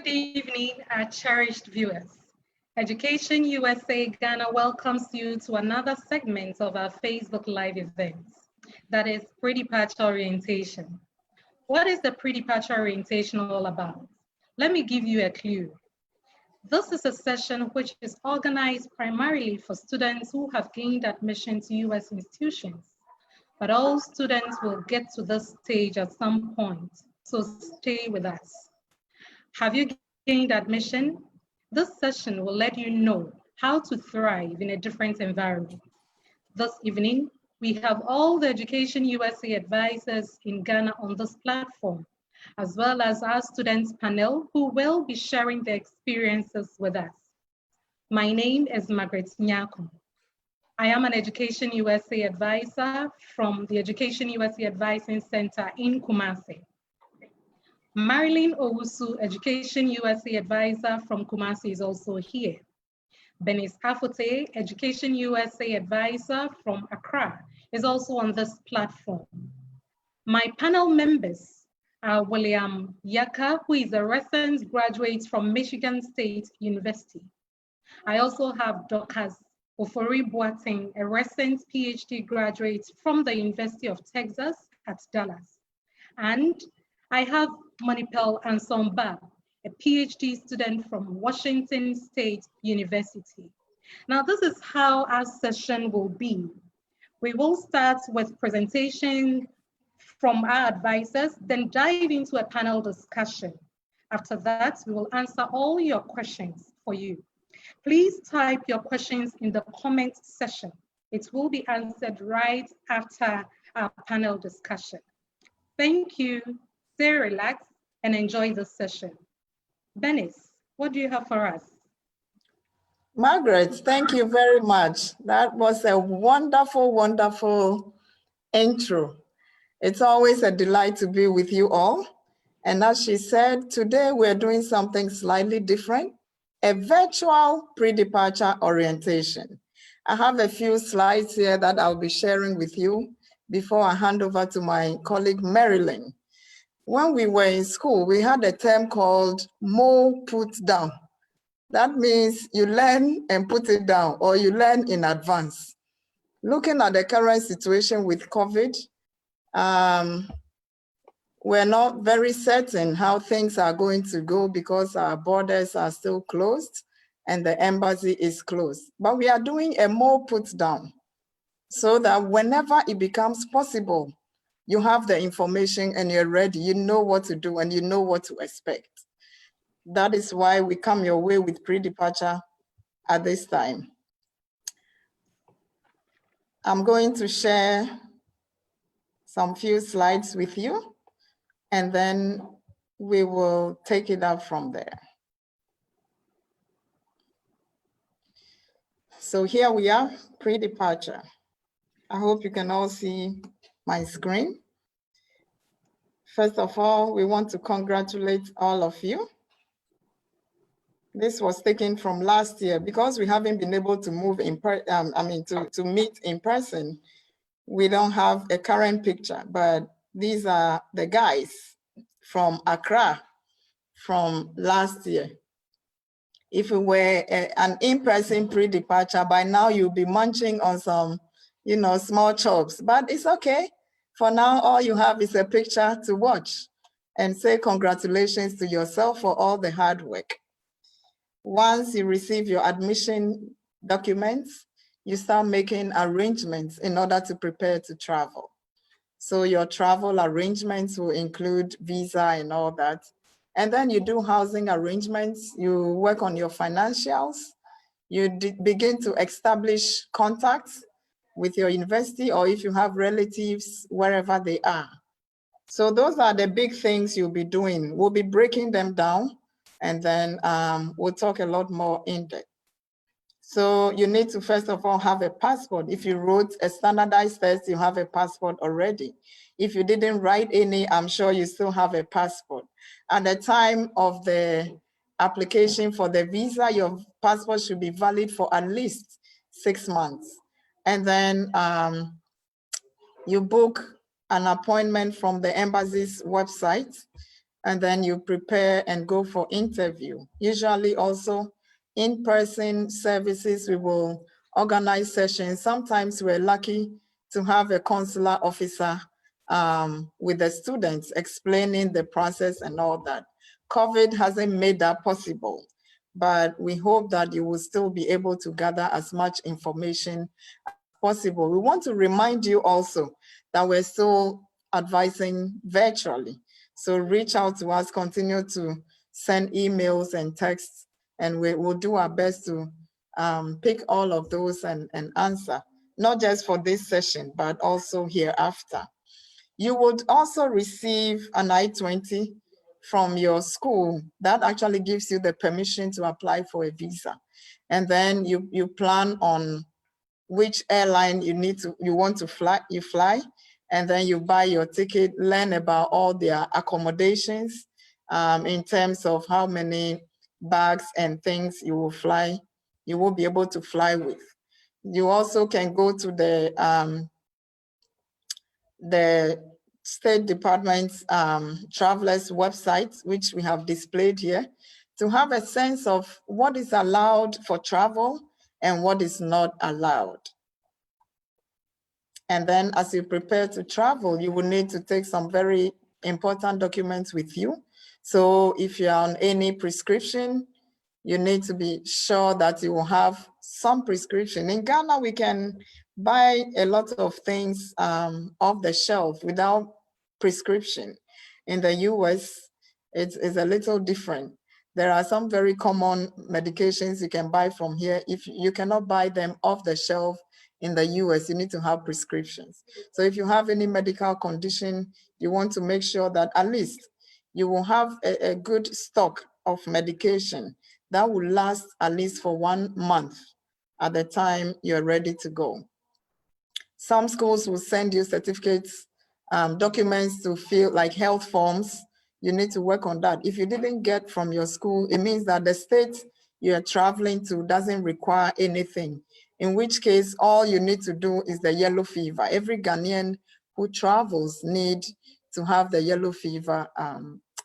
Good evening, our cherished viewers. Education USA Ghana welcomes you to another segment of our Facebook Live events, that is pre-departure orientation. What is the pre-departure orientation all about? Let me give you a clue. This is a session which is organized primarily for students who have gained admission to US institutions, but all students will get to this stage at some point, so stay with us. Have you gained admission? This session will let you know how to thrive in a different environment. This evening, we have all the Education USA advisors in Ghana on this platform, as well as our students panel who will be sharing their experiences with us. My name is Margaret Nyako. I am an Education USA advisor from the Education USA Advising Center in Kumasi. Marilyn Owusu, Education USA advisor from Kumasi, is also here. Benis Afote, Education USA advisor from Accra, is also on this platform. My panel members are William Yaka, who is a recent graduate from Michigan State University. I also have Dr. Ofori Boateng, a recent PhD graduate from the University of Texas at Dallas. And I have Manipel Ansomba, a PhD student from Washington State University. Now, this is how our session will be. We will start with presentation from our advisors, then dive into a panel discussion. After that, we will answer all your questions for you. Please type your questions in the comment section. It will be answered right after our panel discussion. Thank you. Stay relaxed and enjoy this session. Benis, what do you have for us? Margaret, thank you very much. That was a wonderful, wonderful intro. It's always a delight to be with you all. And as she said, today we're doing something slightly different, a virtual pre-departure orientation. I have a few slides here that I'll be sharing with you before I hand over to my colleague, Marilyn. When we were in school, we had a term called "mo put down." That means you learn and put it down, or you learn in advance. Looking at the current situation with COVID, we're not very certain how things are going to go because our borders are still closed and the embassy is closed. But we are doing a "mo put down" so that whenever it becomes possible, you have the information and you're ready, you know what to do and you know what to expect. That is why we come your way with pre-departure at this time. I'm going to share some few slides with you and then we will take it up from there. So here we are, pre-departure. I hope you can all see my screen. First of all, we want to congratulate all of you. This was taken from last year because we haven't been able to move to meet in person. We don't have a current picture, but these are the guys from Accra from last year. If it were an in-person pre-departure, by now you'll be munching on some, small chops, but it's okay. For now, all you have is a picture to watch and say congratulations to yourself for all the hard work. Once you receive your admission documents, you start making arrangements in order to prepare to travel. So your travel arrangements will include visa and all that. And then you do housing arrangements, you work on your financials, you begin to establish contacts with your university or if you have relatives wherever they are. So those are the big things you'll be doing. We'll be breaking them down and then we'll talk a lot more in depth. So you need to first of all have a passport. If you wrote a standardized test, you have a passport already. If you didn't write any, I'm sure you still have a passport. At the time of the application for the visa, your passport should be valid for at least 6 months. And then you book an appointment from the embassy's website and then you prepare and go for interview. Usually also in-person services, we will organize sessions. Sometimes we're lucky to have a consular officer with the students explaining the process and all that. COVID hasn't made that possible, but we hope that you will still be able to gather as much information as possible. We want to remind you also that we're still advising virtually. So reach out to us, continue to send emails and texts, and we will do our best to pick all of those and answer, not just for this session, but also hereafter. You would also receive an I-20 from your school. That actually gives you the permission to apply for a visa. And then you plan on which airline you want to fly, and then you buy your ticket, learn about all their accommodations in terms of how many bags and things you will be able to fly with. You also can go to the State Department's travelers website, which we have displayed here, to have a sense of what is allowed for travel and what is not allowed. And then as you prepare to travel, you will need to take some very important documents with you. So if you're on any prescription, you need to be sure that you will have some prescription. In Ghana, we can buy a lot of things off the shelf without prescription. In the US, it's a little different. There are some very common medications you can buy from here. If you cannot buy them off the shelf in the US, you need to have prescriptions. So if you have any medical condition, you want to make sure that at least you will have a good stock of medication that will last at least for 1 month at the time you're ready to go. Some schools will send you certificates, documents to fill, like health forms. You need to work on that. If you didn't get from your school, it means that the state you're traveling to doesn't require anything, in which case all you need to do is the yellow fever. Every Ghanaian who travels need to have the yellow fever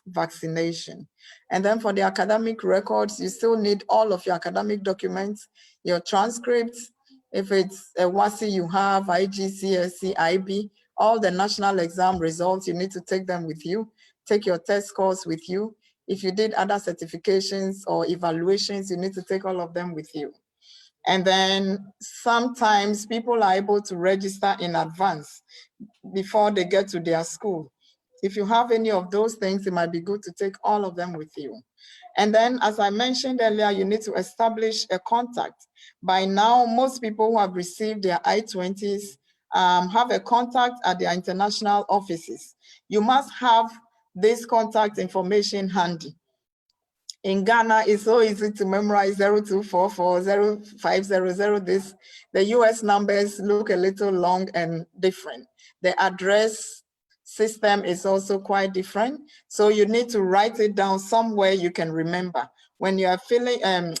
vaccination. And then for the academic records, you still need all of your academic documents, your transcripts, if it's a WASI you have, IGCSE, IB, all the national exam results, you need to take them with you. Take your test scores with you. If you did other certifications or evaluations, you need to take all of them with you. And then sometimes people are able to register in advance before they get to their school. If you have any of those things, it might be good to take all of them with you. And then, as I mentioned earlier, you need to establish a contact. By now, most people who have received their I-20s have a contact at their international offices. You must have this contact information handy. In Ghana, it's so easy to memorize 0244, 0500 this. The US numbers look a little long and different. The address system is also quite different. So you need to write it down somewhere you can remember. When you are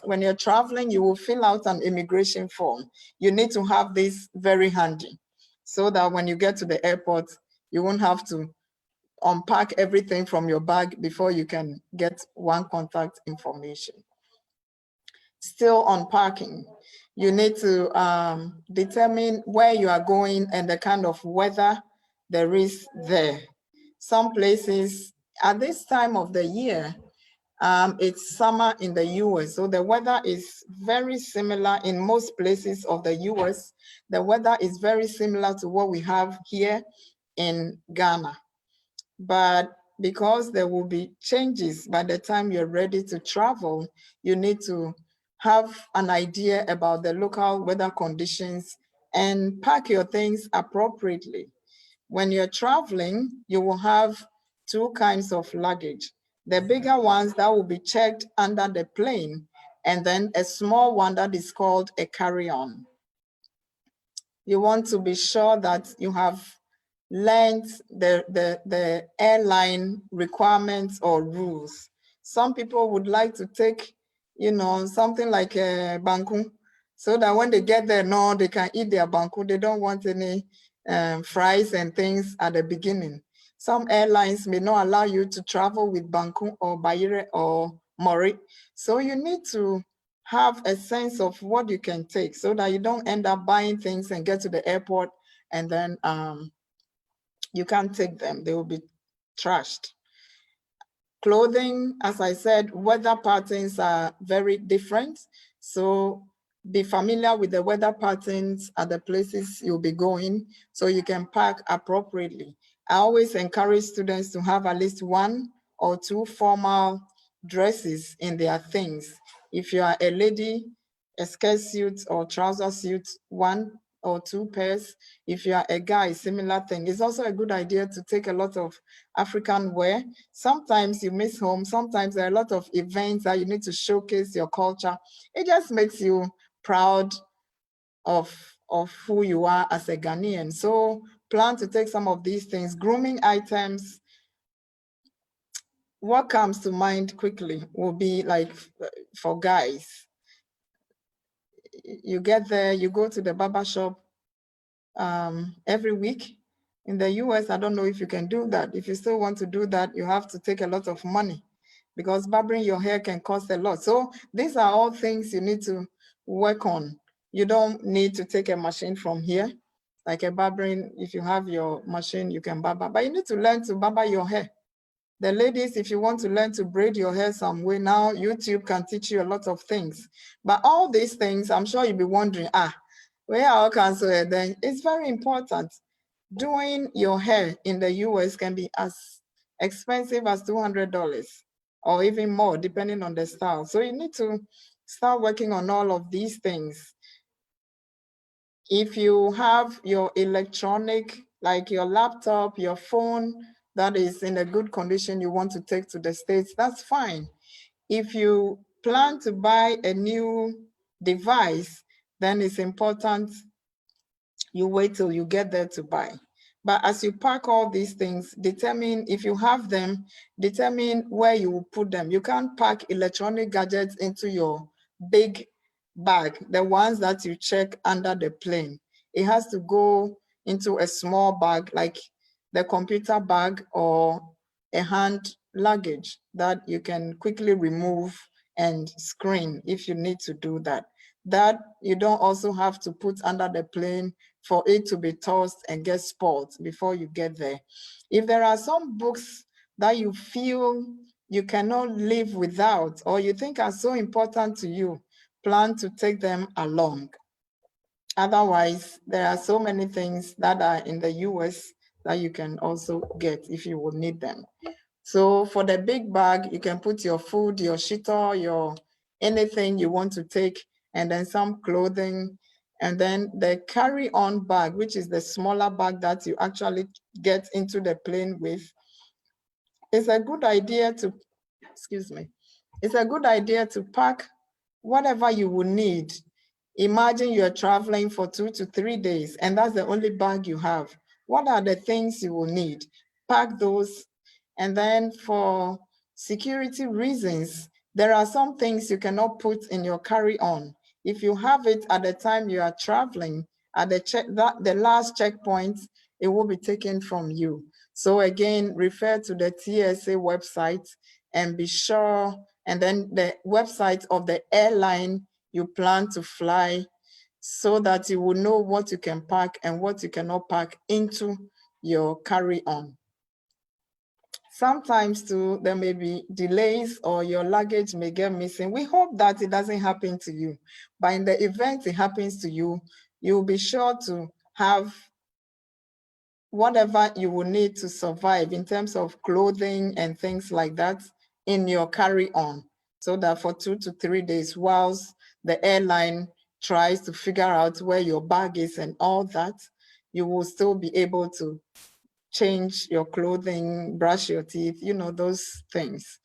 when you're traveling, you will fill out an immigration form. You need to have this very handy so that when you get to the airport, you won't have to unpack everything from your bag before you can get one contact information. Still on parking, you need to determine where you are going and the kind of weather there is there. Some places at this time of the year, it's summer in the US, so the weather is very similar in most places of the US. The weather is very similar to what we have here in Ghana. But because there will be changes by the time you're ready to travel, you need to have an idea about the local weather conditions and pack your things appropriately. When you're traveling, you will have two kinds of luggage. The bigger ones that will be checked under the plane, and then a small one that is called a carry-on. You want to be sure that you have learned the airline requirements or rules. Some people would like to take, something like a banku, so that when they get there, no, they can eat their banku. They don't want any fries and things at the beginning. Some airlines may not allow you to travel with Bangkok or Baire or Mori. So you need to have a sense of what you can take so that you don't end up buying things and get to the airport and then you can't take them. They will be trashed. Clothing, as I said, weather patterns are very different. So be familiar with the weather patterns at the places you'll be going so you can pack appropriately. I always encourage students to have at least 1 or 2 formal dresses in their things. If you are a lady, a skirt suit or trouser suit, 1 or 2 pairs. If you are a guy, similar thing. It's also a good idea to take a lot of African wear. Sometimes you miss home. Sometimes there are a lot of events that you need to showcase your culture. It just makes you proud of who you are as a Ghanaian. So plan to take some of these things. Grooming items, what comes to mind quickly will be like for guys. You get there, you go to the barber shop every week. In the US, I don't know if you can do that. If you still want to do that, you have to take a lot of money because barbering your hair can cost a lot. So these are all things you need to work on. You don't need to take a machine from here, like a barbering. If you have your machine, you can barber, but you need to learn to barber your hair. The ladies, if you want to learn to braid your hair some way now, YouTube can teach you a lot of things. But all these things, I'm sure you'll be wondering, where are cancel hair then? It's very important. Doing your hair in the US can be as expensive as $200 or even more, depending on the style. So you need to start working on all of these things. If you have your electronic, like your laptop, your phone, that is in a good condition you want to take to the States, that's fine. If you plan to buy a new device, then it's important you wait till you get there to buy. But as you pack all these things, determine, if you have them, determine where you will put them. You can't pack electronic gadgets into your big bag, the ones that you check under the plane. It has to go into a small bag, like the computer bag or a hand luggage that you can quickly remove and screen if you need to do that. That you don't also have to put under the plane for it to be tossed and get spoiled before you get there. If there are some books that you feel you cannot live without or you think are so important to you, plan to take them along. Otherwise, there are so many things that are in the US that you can also get if you will need them. So for the big bag, you can put your food, your shito, your anything you want to take, and then some clothing. And then the carry-on bag, which is the smaller bag that you actually get into the plane with, it's a good idea to, excuse me, it's a good idea to pack whatever you will need. Imagine you're traveling for 2 to 3 days and that's the only bag you have. What are the things you will need? Pack those. And then for security reasons, there are some things you cannot put in your carry-on. If you have it at the time you are traveling, at the last checkpoint, it will be taken from you. So again, refer to the TSA website and be sure, and then the website of the airline you plan to fly so that you will know what you can pack and what you cannot pack into your carry-on. Sometimes too, there may be delays or your luggage may get missing. We hope that it doesn't happen to you, but in the event it happens to you, you'll be sure to have whatever you will need to survive in terms of clothing and things like that in your carry-on, so that for 2 to 3 days, whilst the airline tries to figure out where your bag is and all that, you will still be able to change your clothing, brush your teeth, you know, those things.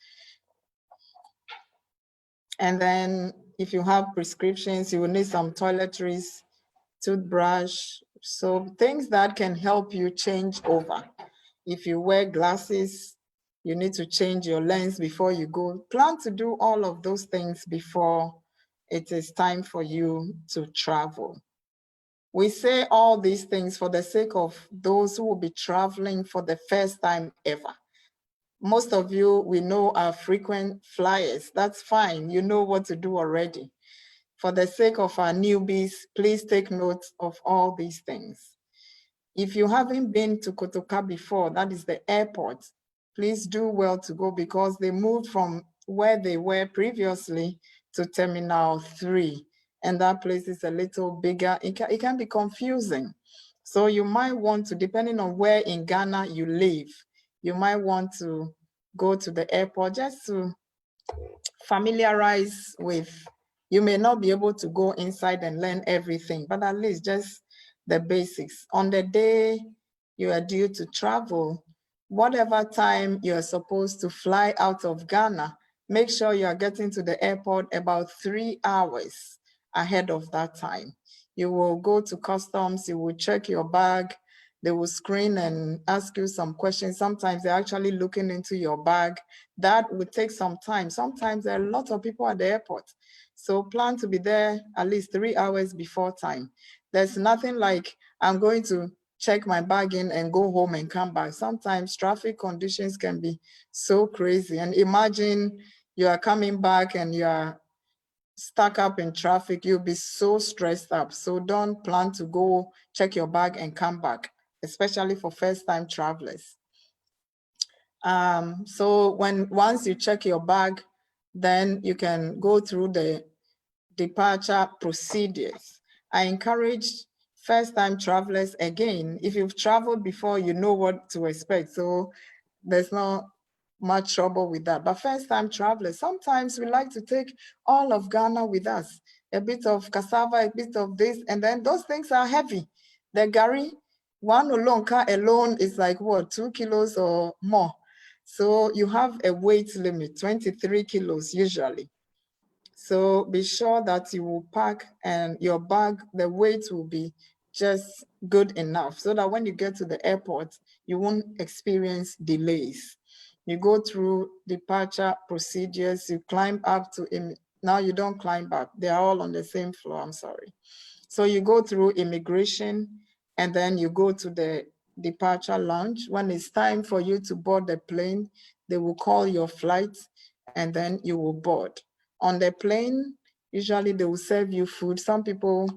And then if you have prescriptions, you will need some toiletries, toothbrush, so things that can help you change over. If you wear glasses, you need to change your lens before you go. Plan to do all of those things before it is time for you to travel. We say all these things for the sake of those who will be traveling for the first time ever. Most of you, we know, are frequent flyers. That's fine. You know what to do already. For the sake of our newbies, please take note of all these things. If you haven't been to Kotoka before, that is the airport, please do well to go because they moved from where they were previously to Terminal 3. And that place is a little bigger. It can be confusing. So you might want to, depending on where in Ghana you live, you might want to go to the airport just to familiarize with. You may not be able to go inside and learn everything, but at least just the basics. On the day you are due to travel, whatever time you are supposed to fly out of Ghana, make sure you are getting to the airport about 3 hours ahead of that time. You will go to customs, you will check your bag, they will screen and ask you some questions. Sometimes they're actually looking into your bag. That would take some time. Sometimes there are a lot of people at the airport. So plan to be there at least 3 hours before time. There's nothing like, I'm going to check my bag in and go home and come back. Sometimes traffic conditions can be so crazy. And imagine you are coming back and you are stuck up in traffic, you'll be so stressed up. So don't plan to go check your bag and come back, especially for first-time travelers. So once you check your bag, then you can go through the departure procedures. I encourage first-time travelers, again, if you've traveled before, you know what to expect. So there's not much trouble with that. But first-time travelers, sometimes we like to take all of Ghana with us, a bit of cassava, a bit of this, and then those things are heavy. The gari, one olonka alone is like what, 2 kilos or more. So you have a weight limit, 23 kilos usually. So be sure that you will pack and your bag, the weight will be just good enough so that when you get to the airport, you won't experience delays. You go through departure procedures, you climb up to, now you don't climb up, they're all on the same floor, I'm sorry. So you go through immigration and then you go to the departure lounge. When it's time for you to board the plane, they will call your flight and then you will board. On the plane, usually they will serve you food. Some people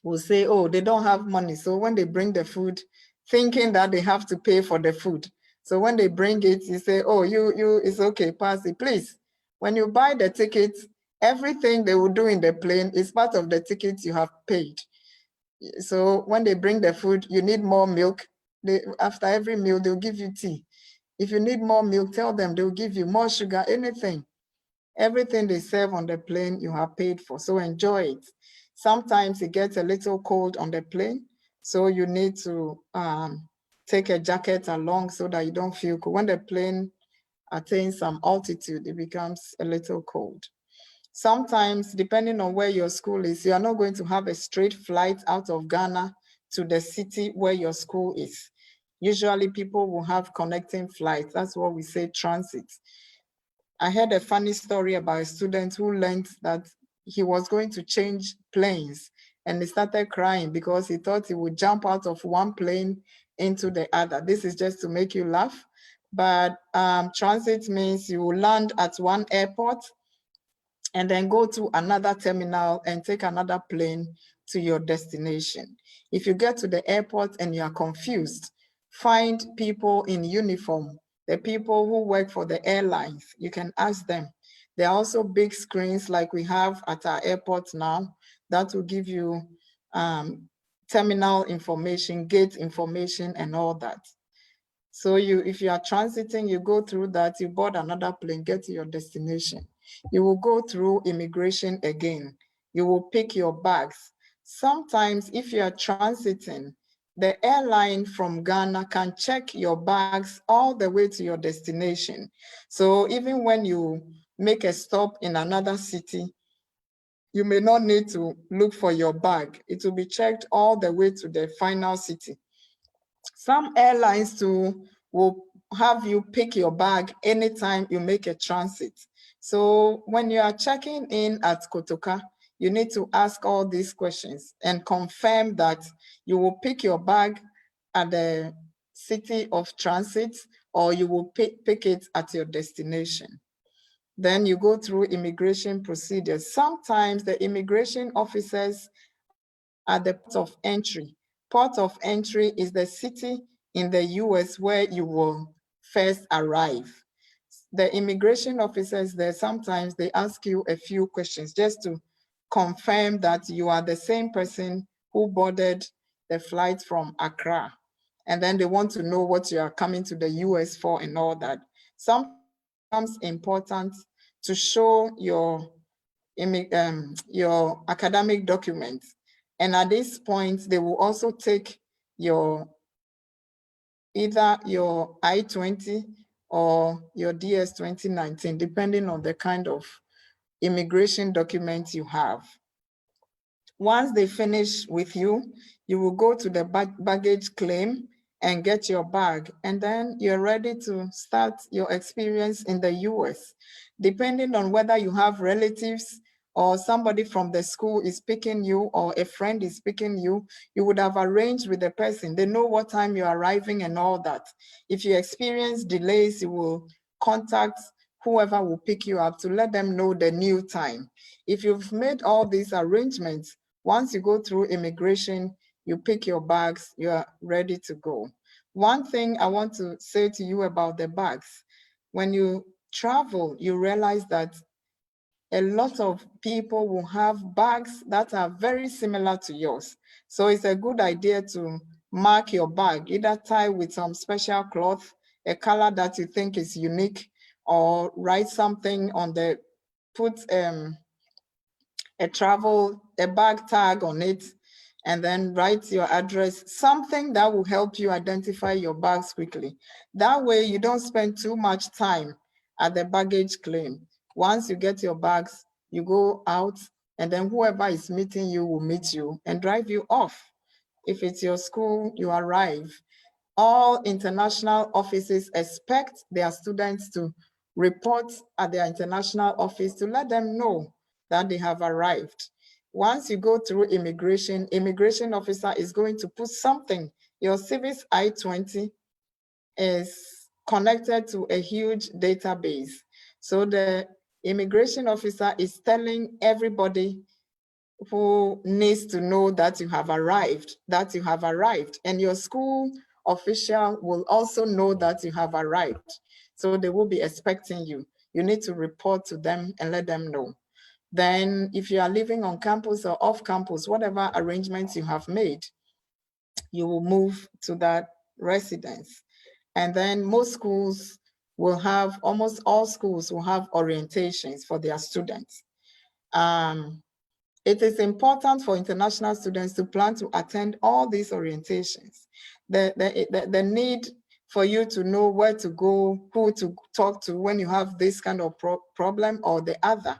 will say, oh, they don't have money. So when they bring the food, thinking that they have to pay for the food. So when they bring it, you say, oh, it's okay, pass it, please. When you buy the ticket, everything they will do in the plane is part of the ticket you have paid. So when they bring the food, you need more milk. After every meal, they'll give you tea. If you need more milk, tell them they'll give you more sugar, anything. Everything they serve on the plane, you have paid for, so enjoy it. Sometimes it gets a little cold on the plane, so you need to take a jacket along so that you don't feel cold. When the plane attains some altitude, it becomes a little cold. Sometimes, depending on where your school is, you are not going to have a straight flight out of Ghana to the city where your school is. Usually people will have connecting flights. That's what we say transit. I heard a funny story about a student who learned that he was going to change planes and he started crying because he thought he would jump out of one plane into the other. This is just to make you laugh. But transit means you will land at one airport and then go to another terminal and take another plane to your destination. If you get to the airport and you are confused, find people in uniform, the people who work for the airlines. You can ask them. There are also big screens like we have at our airport now that will give you terminal information, gate information, and all that. So if you are transiting, you go through that, you board another plane, get to your destination. You will go through immigration again. You will pick your bags. Sometimes if you are transiting, the airline from Ghana can check your bags all the way to your destination. So even when you make a stop in another city, you may not need to look for your bag. It will be checked all the way to the final city. Some airlines too will have you pick your bag anytime you make a transit. So when you are checking in at Kotoka, you need to ask all these questions and confirm that you will pick your bag at the city of transit or you will pick it at your destination. Then you go through immigration procedures. Sometimes the immigration officers at the port of entry. Port of entry is the city in the US where you will first arrive. The immigration officers there, sometimes they ask you a few questions just to confirm that you are the same person who boarded the flight from Accra. And then they want to know what you are coming to the US for and all that. Sometimes it becomes important to show your academic documents. And at this point, they will also take your either your I-20 or your DS 2019, depending on the kind of immigration documents you have. Once they finish with you, you will go to the baggage claim and get your bag, and then you're ready to start your experience in the US. Depending on whether you have relatives or somebody from the school is picking you or a friend is picking you, you would have arranged with the person. They know what time you're arriving and all that. If you experience delays, you will contact whoever will pick you up to let them know the new time. If you've made all these arrangements, once you go through immigration, you pick your bags, you are ready to go. One thing I want to say to you about the bags, when you travel, you realize that a lot of people will have bags that are very similar to yours. So it's a good idea to mark your bag, either tie with some special cloth, a color that you think is unique, or write something on the, put a bag tag on it, and then write your address, something that will help you identify your bags quickly. That way you don't spend too much time at the baggage claim. Once you get your bags, you go out, and then whoever is meeting you will meet you and drive you off. If it's your school, you arrive. All international offices expect their students to report at their international office to let them know that they have arrived. Once you go through immigration, immigration officer is going to put something. Your civis I-20 is connected to a huge database. So the immigration officer is telling everybody who needs to know that you have arrived, and your school official will also know that you have arrived. So they will be expecting you. You need to report to them and let them know. Then if you are living on campus or off campus, whatever arrangements you have made, you will move to that residence. And then most schools will have, almost all schools will have orientations for their students. It is important for international students to plan to attend all these orientations. The need for you to know where to go, who to talk to when you have this kind of problem or the other,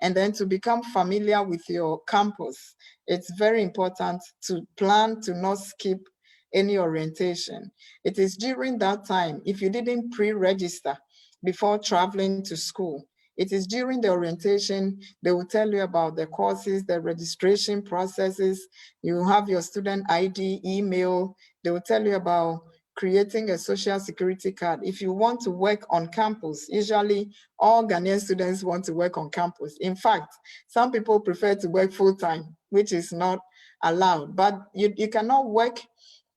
and then to become familiar with your campus. It's very important to plan to not skip any orientation. It is during that time, if you didn't pre-register before traveling to school, it is during the orientation, they will tell you about the courses, the registration processes. You have your student ID, email. They will tell you about creating a social security card. If you want to work on campus, usually all Ghanaian students want to work on campus. In fact, some people prefer to work full-time, which is not allowed. But you cannot work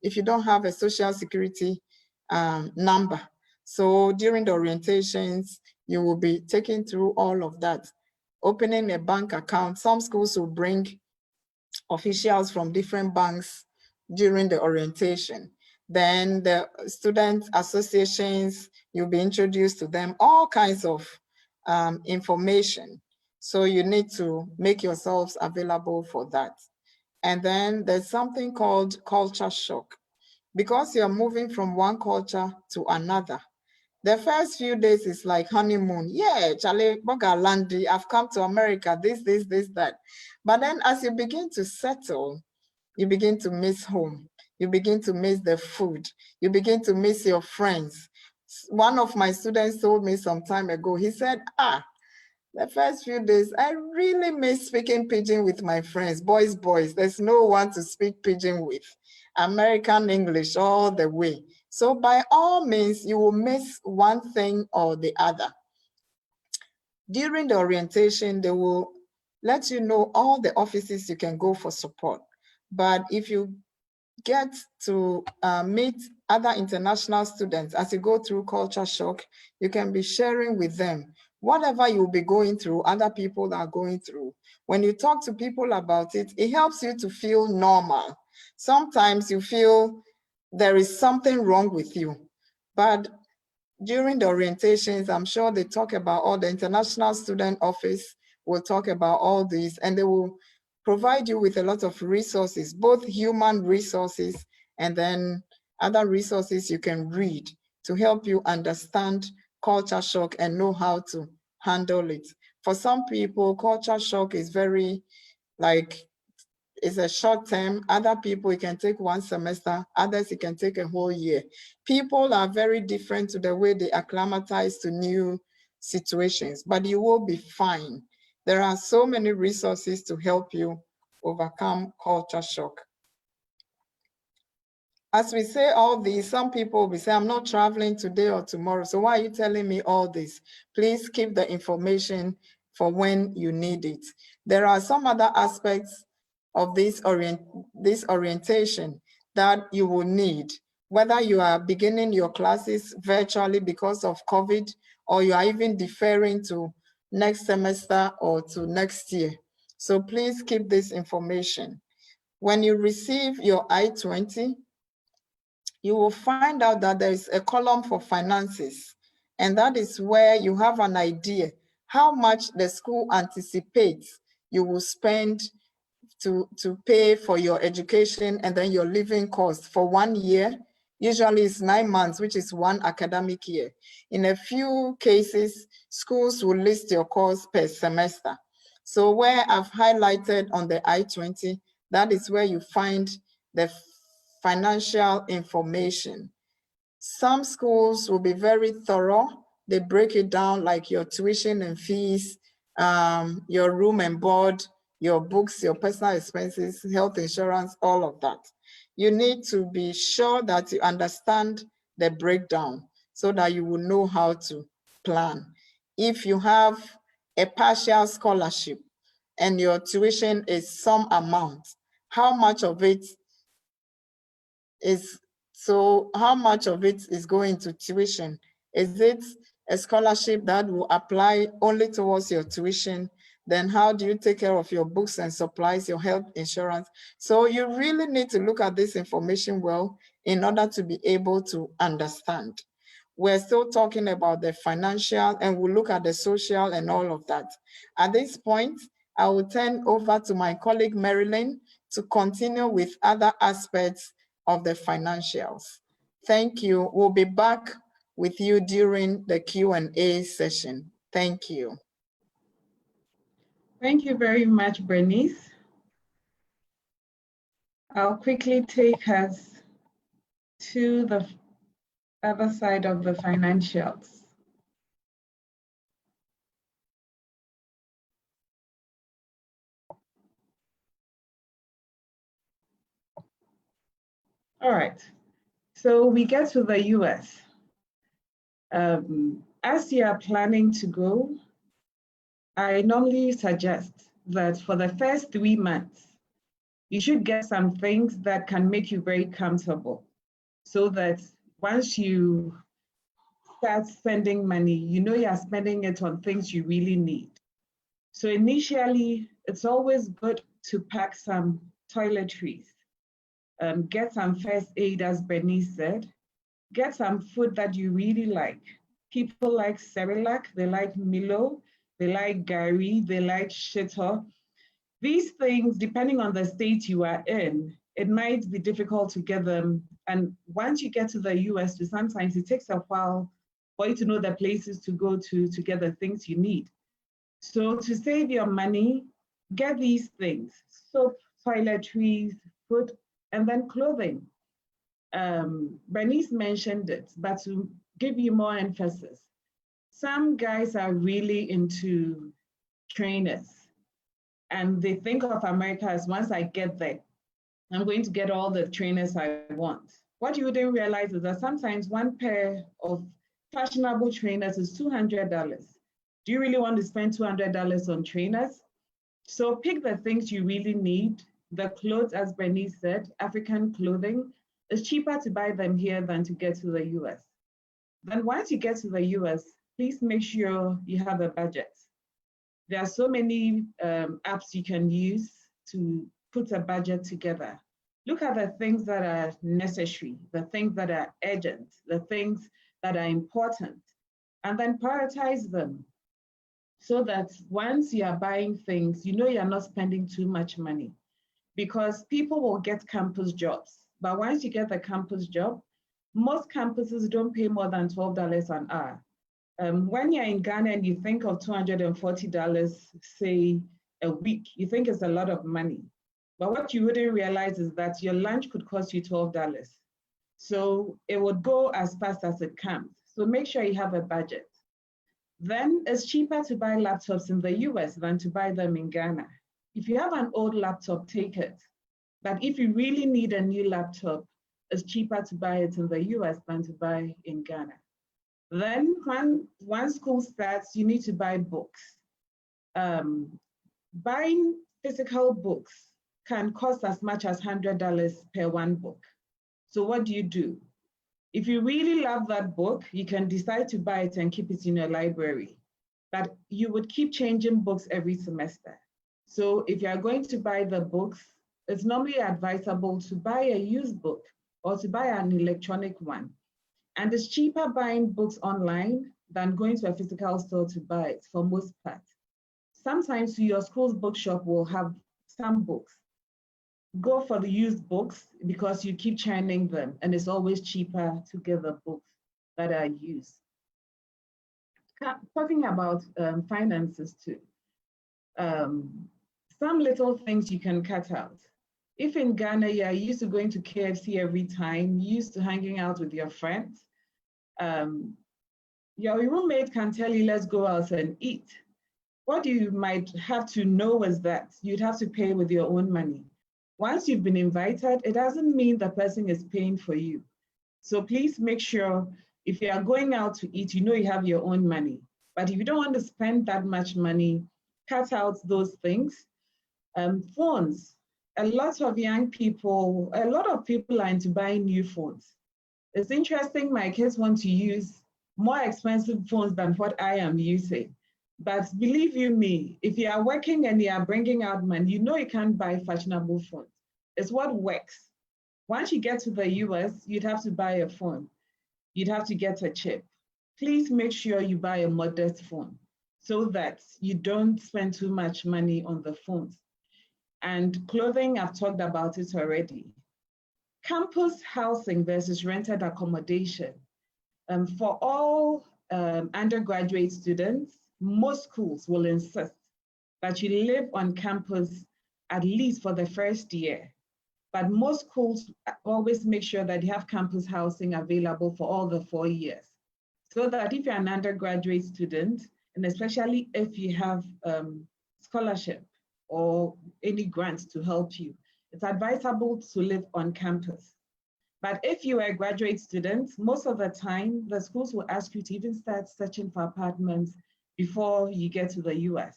if you don't have a social security number. So during the orientations, you will be taken through all of that. Opening a bank account, some schools will bring officials from different banks during the orientation. Then the student associations, you'll be introduced to them, all kinds of information. So you need to make yourselves available for that. And then there's something called culture shock. Because you're moving from one culture to another, the first few days is like honeymoon. Yeah, Charlie, Bogalandi, I've come to America, this, that. But then as you begin to settle, you begin to miss home. You begin to miss the food. You begin to miss your friends. One of my students told me some time ago, he said, The first few days, I really miss speaking Pidgin with my friends, boys. There's no one to speak Pidgin with. American English all the way. So by all means, you will miss one thing or the other. During the orientation, they will let you know all the offices you can go for support. But if you get to meet other international students as you go through culture shock, you can be sharing with them whatever you'll be going through, other people are going through. When you talk to people about it, it helps you to feel normal. Sometimes you feel there is something wrong with you, but during the orientations, I'm sure they talk about all the international student office will talk about all these, and they will provide you with a lot of resources, both human resources and then other resources you can read to help you understand culture shock and know how to handle it. For some people, culture shock is very like, it's a short term. Other people, it can take one semester. Others, it can take a whole year. People are very different to the way they acclimatize to new situations, but you will be fine. There are so many resources to help you overcome culture shock. As we say all these, some people will be saying, I'm not traveling today or tomorrow, so why are you telling me all this? Please keep the information for when you need it. There are some other aspects of this orientation that you will need, whether you are beginning your classes virtually because of COVID, or you are even deferring to next semester or to next year. So please keep this information. When you receive your I-20, you will find out that there is a column for finances, and that is where you have an idea how much the school anticipates you will spend to pay for your education and then your living costs for 1 year. Usually it's 9 months, which is 1 academic year. In a few cases, schools will list your cost per semester. So where I've highlighted on the I-20, that is where you find the financial information. Some schools will be very thorough. They break it down like your tuition and fees, your room and board, your books, your personal expenses, health insurance, all of that. You need to be sure that you understand the breakdown so that you will know how to plan. If you have a partial scholarship and your tuition is some amount, how much of it is, so how much of it is going to tuition? Is it a scholarship that will apply only towards your tuition? Then how do you take care of your books and supplies, your health insurance? So you really need to look at this information well in order to be able to understand. We're still talking about the financial, and we'll look at the social and all of that. At this point, I will turn over to my colleague Marilyn to continue with other aspects of the financials. Thank you. We'll be back with you during the Q&A session. Thank you. Thank you very much, Bernice. I'll quickly take us to the other side of the financials. All right, so we get to the US. As you are planning to go, I normally suggest that for the first 3 months, you should get some things that can make you very comfortable so that once you start spending money, you know you're spending it on things you really need. So initially, it's always good to pack some toiletries, get some first aid, as Bernice said, get some food that you really like. People like Cerelac, they like Milo, they like Gary, they like Shito. These things, depending on the state you are in, it might be difficult to get them. And once you get to the US, sometimes it takes a while for you to know the places to go to get the things you need. So to save your money, get these things: soap, toiletries, food, and then clothing. Bernice mentioned it, but to give you more emphasis, some guys are really into trainers. And they think of America as once I get there, I'm going to get all the trainers I want. What you wouldn't realize is that sometimes one pair of fashionable trainers is $200. Do you really want to spend $200 on trainers? So pick the things you really need. The clothes, as Bernice said, African clothing, it's cheaper to buy them here than to get to the US. Then once you get to the US, please make sure you have a budget. There are so many apps you can use to put a budget together. Look at the things that are necessary, the things that are urgent, the things that are important, and then prioritize them so that once you are buying things, you know you're not spending too much money, because people will get campus jobs. But once you get the campus job, most campuses don't pay more than $12 an hour. When you're in Ghana and you think of $240, say, a week, you think it's a lot of money. But what you wouldn't realize is that your lunch could cost you $12. So it would go as fast as it comes. So make sure you have a budget. Then it's cheaper to buy laptops in the US than to buy them in Ghana. If you have an old laptop, take it. But if you really need a new laptop, it's cheaper to buy it in the US than to buy in Ghana. Then when school starts, you need to buy books. Buying physical books can cost as much as $100 per one book. So what do? If you really love that book, you can decide to buy it and keep it in your library. But you would keep changing books every semester. So if you are going to buy the books, it's normally advisable to buy a used book or to buy an electronic one. And it's cheaper buying books online than going to a physical store to buy it for most part. Sometimes your school's bookshop will have some books. Go for the used books because you keep churning them and it's always cheaper to get the books that are used. Talking about finances too. Some little things you can cut out. If in Ghana, you're used to going to KFC every time, used to hanging out with your friends, your roommate can tell you, let's go out and eat. What you might have to know is that you'd have to pay with your own money. Once you've been invited, it doesn't mean the person is paying for you. So please make sure if you are going out to eat, you know you have your own money. But if you don't want to spend that much money, cut out those things. Phones. A lot of people are into buying new phones. It's interesting, my kids want to use more expensive phones than what I am using. But believe you me, if you are working and you are bringing out money, you know you can't buy fashionable phones. It's what works. Once you get to the US, you'd have to buy a phone. You'd have to get a chip. Please make sure you buy a modest phone so that you don't spend too much money on the phones. And clothing, I've talked about it already. Campus housing versus rented accommodation. For all undergraduate students, most schools will insist that you live on campus at least for the first year. But most schools always make sure that you have campus housing available for all the 4 years. So that if you're an undergraduate student, and especially if you have scholarship or any grants to help you, it's advisable to live on campus. But if you are a graduate student, most of the time, the schools will ask you to even start searching for apartments before you get to the US.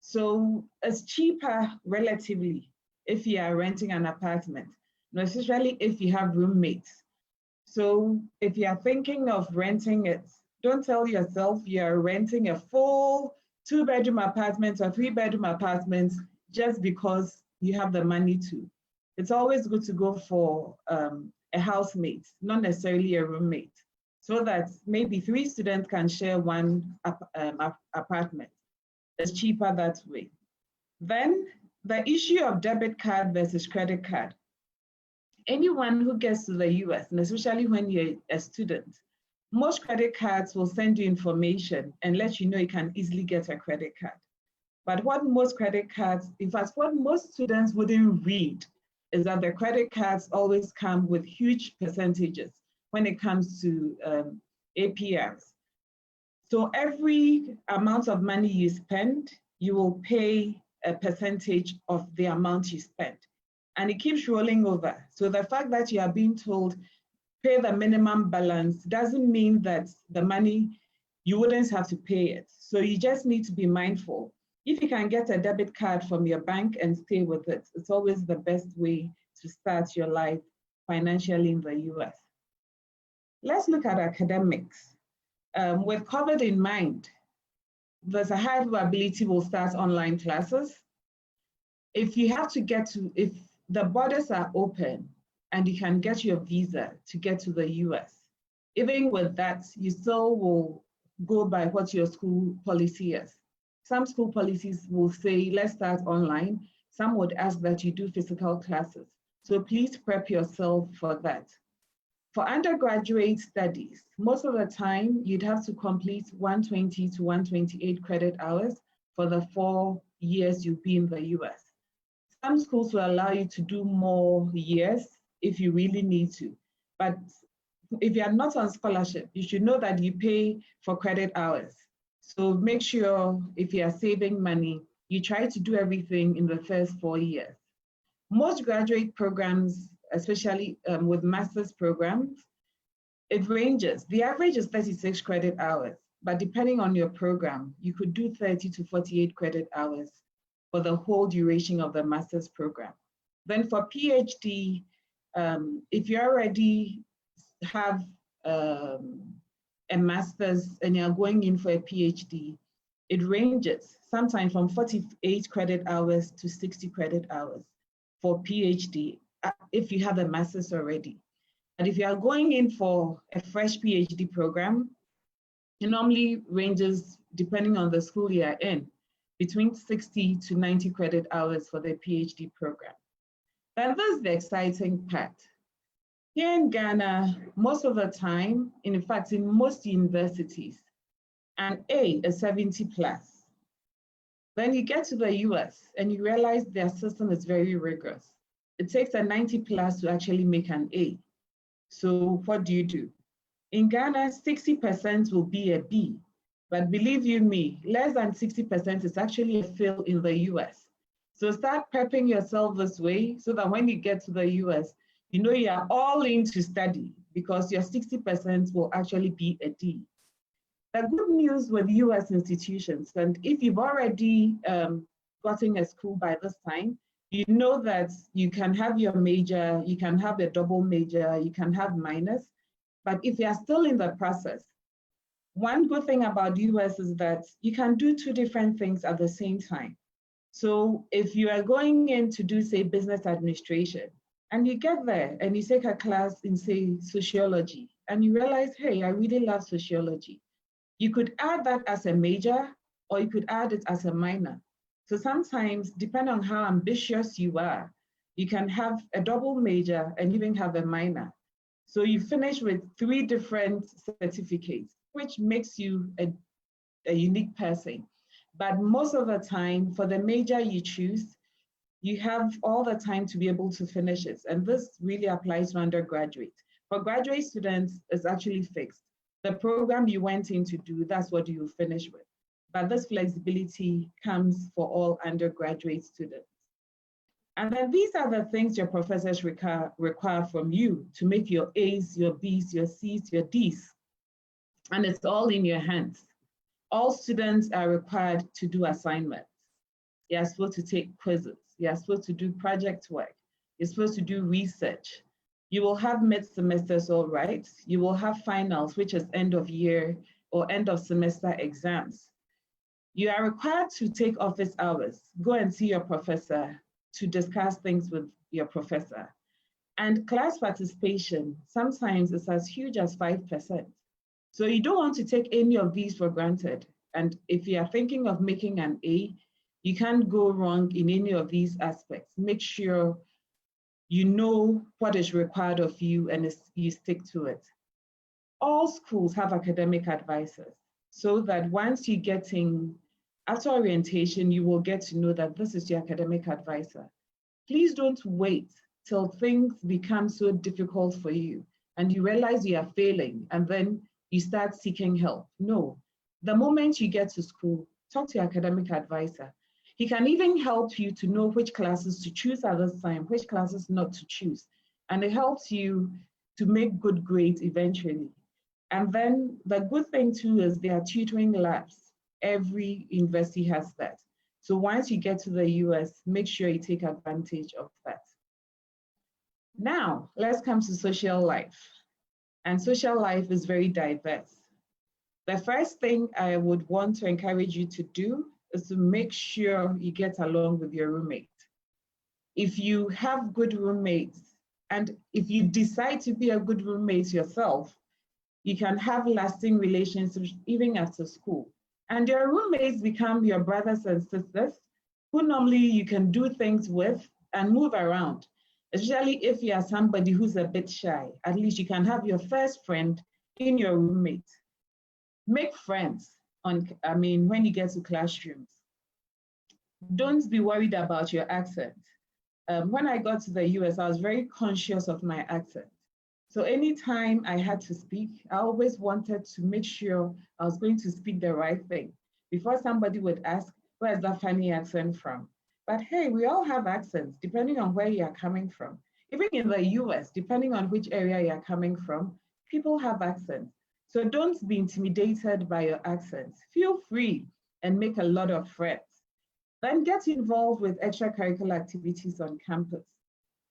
So it's cheaper relatively if you are renting an apartment, especially if you have roommates. So if you are thinking of renting it, don't tell yourself you're renting a full 2-bedroom apartment or 3-bedroom apartment just because you have the money to. It's always good to go for a housemate, not necessarily a roommate, so that maybe 3 students can share one apartment. It's cheaper that way. Then the issue of debit card versus credit card. Anyone who gets to the US, and especially when you're a student, most credit cards will send you information and let you know you can easily get a credit card. But what most credit cards, in fact, what most students wouldn't read is that the credit cards always come with huge percentages when it comes to APRs. So every amount of money you spend, you will pay a percentage of the amount you spent. And it keeps rolling over. So the fact that you are being told, pay the minimum balance, doesn't mean that the money, you wouldn't have to pay it. So you just need to be mindful. If you can get a debit card from your bank and stay with it, it's always the best way to start your life financially in the US. Let's look at academics. With COVID in mind, there's a high probability we'll start online classes. If you have to get to, if the borders are open and you can get your visa to get to the US, even with that, you still will go by what your school policy is. Some school policies will say, let's start online. Some would ask that you do physical classes. So please prep yourself for that. For undergraduate studies, most of the time, you'd have to complete 120 to 128 credit hours for the 4 years you'll be in the US. Some schools will allow you to do more years if you really need to. But if you are not on scholarship, you should know that you pay for credit hours. So make sure if you are saving money, you try to do everything in the first 4 years. Most graduate programs, especially with master's programs, it ranges. The average is 36 credit hours, but depending on your program, you could do 30 to 48 credit hours for the whole duration of the master's program. Then for PhD, if you already have a master's and you're going in for a PhD, it ranges sometimes from 48 credit hours to 60 credit hours for PhD, if you have a master's already. And if you are going in for a fresh PhD program, it normally ranges, depending on the school you are in, between 60 to 90 credit hours for the PhD program. And that's the exciting part. Here in Ghana, most of the time, in fact, in most universities, an A is 70 plus. Then you get to the US and you realize their system is very rigorous. It takes a 90 plus to actually make an A. So what do? In Ghana, 60% will be a B. But believe you me, less than 60% is actually a fail in the US. So start prepping yourself this way so that when you get to the US, you know you are all in to study because your 60% will actually be a D. The good news with US institutions, and if you've already gotten a school by this time, you know that you can have your major, you can have a double major, you can have minors, but if you are still in the process, one good thing about US is that you can do 2 different things at the same time. So if you are going in to do, say, business administration, and you get there and you take a class in, say, sociology, and you realize, hey, I really love sociology. You could add that as a major, or you could add it as a minor. So sometimes, depending on how ambitious you are, you can have a double major and even have a minor. So you finish with 3 different certificates, which makes you a unique person. But most of the time, for the major you choose, you have all the time to be able to finish it. And this really applies to undergraduate. For graduate students, it's actually fixed. The program you went in to do, that's what you will finish with. But this flexibility comes for all undergraduate students. And then these are the things your professors require from you to make your A's, your B's, your C's, your D's. And it's all in your hands. All students are required to do assignments. You're supposed to take quizzes. You're supposed to do project work. You're supposed to do research. You will have mid-semesters, all right. You will have finals, which is end of year or end of semester exams. You are required to take office hours. Go and see your professor to discuss things with your professor. And class participation sometimes is as huge as 5%. So you don't want to take any of these for granted. And if you are thinking of making an A, you can't go wrong in any of these aspects. Make sure you know what is required of you and you stick to it. All schools have academic advisors so that once you get in, after orientation, you will get to know that this is your academic advisor. Please don't wait till things become so difficult for you and you realize you are failing and then you start seeking help. No, the moment you get to school, talk to your academic advisor. He can even help you to know which classes to choose at this time, which classes not to choose. And it helps you to make good grades eventually. And then the good thing too is there are tutoring labs. Every university has that. So once you get to the US, make sure you take advantage of that. Now, let's come to social life. And social life is very diverse. The first thing I would want to encourage you to do is to make sure you get along with your roommate. If you have good roommates, and if you decide to be a good roommate yourself, you can have lasting relationships even after school. And your roommates become your brothers and sisters who normally you can do things with and move around. Especially if you are somebody who's a bit shy, at least you can have your first friend in your roommate. Make friends when you get to classrooms. Don't be worried about your accent. When I got to the US, I was very conscious of my accent. So anytime I had to speak, I always wanted to make sure I was going to speak the right thing. Before somebody would ask, where's that funny accent from? But hey, we all have accents depending on where you are coming from. Even in the US, depending on which area you are coming from, people have accents. So don't be intimidated by your accents. Feel free and make a lot of friends. Then get involved with extracurricular activities on campus.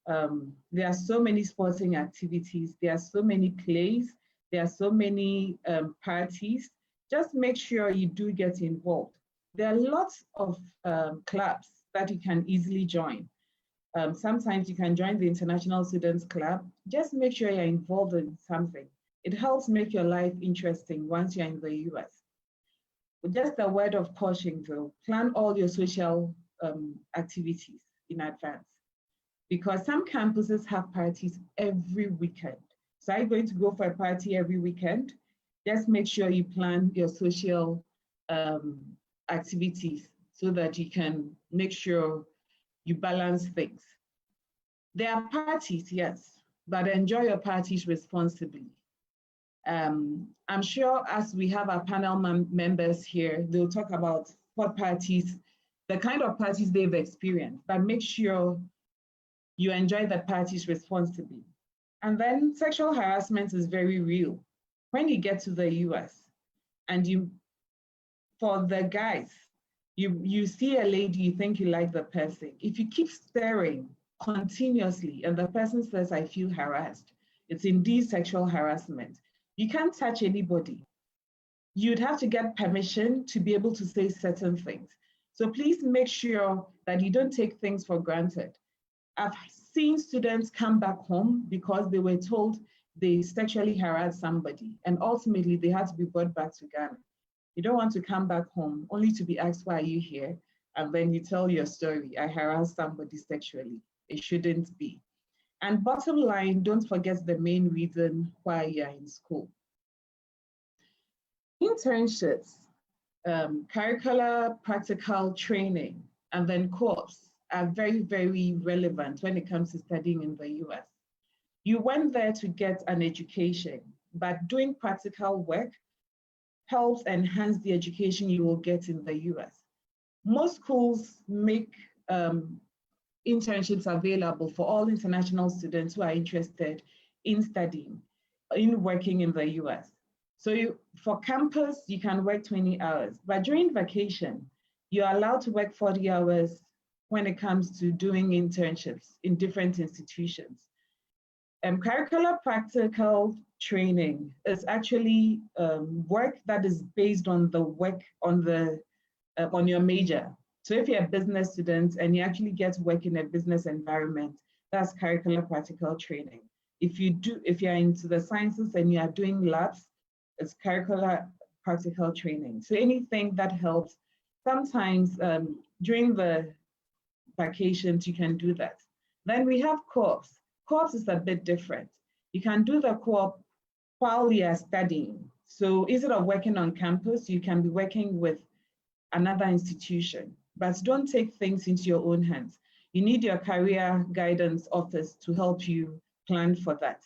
There are so many sporting activities, there are so many plays, there are so many parties. Just make sure you do get involved. There are lots of clubs that you can easily join. Sometimes you can join the International Students Club. Just make sure you're involved in something. It helps make your life interesting once you're in the US. Just a word of caution though, plan all your social activities in advance, because some campuses have parties every weekend. So are you going to go for a party every weekend? Just make sure you plan your social activities so that you can make sure you balance things. There are parties, yes, but enjoy your parties responsibly. I'm sure as we have our panel members here, they'll talk about what parties, the kind of parties they've experienced, but make sure you enjoy the parties responsibly. And then sexual harassment is very real. When you get to the US and for the guys, you see a lady, you think you like the person. If you keep staring continuously and the person says, I feel harassed, it's indeed sexual harassment. You can't touch anybody. You'd have to get permission to be able to say certain things. So please make sure that you don't take things for granted. I've seen students come back home because they were told they sexually harassed somebody, and ultimately they had to be brought back to Ghana. You don't want to come back home only to be asked, why are you here? And then you tell your story, I harassed somebody sexually. It shouldn't be. And bottom line, don't forget the main reason why you're in school. Internships, curricular practical training, and then co-ops are very, very relevant when it comes to studying in the US. You went there to get an education, but doing practical work helps enhance the education you will get in the US. Most schools make internships available for all international students who are interested in studying, in working in the US. So for campus, you can work 20 hours, but during vacation, you're allowed to work 40 hours when it comes to doing internships in different institutions. Curricular practical training is actually work that is based on the work on your major. So if you're a business student and you actually get to work in a business environment, that's curricular practical training. If you're into the sciences and you are doing labs, it's curricular practical training. So anything that helps. Sometimes during the vacations, you can do that. Then we have co-ops. Co-ops is a bit different. You can do the co-op while you are studying. So instead of working on campus, you can be working with another institution, but don't take things into your own hands. You need your career guidance office to help you plan for that.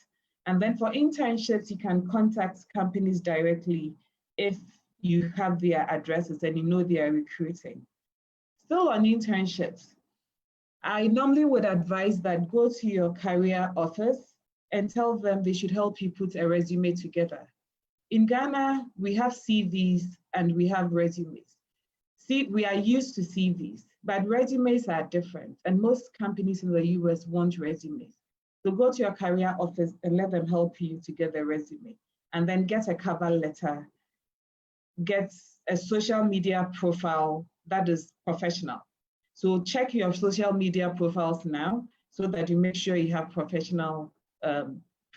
And then for internships, you can contact companies directly if you have their addresses and you know they are recruiting. Still on internships, I normally would advise that go to your career office and tell them they should help you put a resume together. In Ghana, we have CVs and we have resumes. See, we are used to CVs, but resumes are different, and most companies in the US want resumes. So go to your career office and let them help you to get a resume, and then get a cover letter, get a social media profile that is professional. So check your social media profiles now so that you make sure you have professional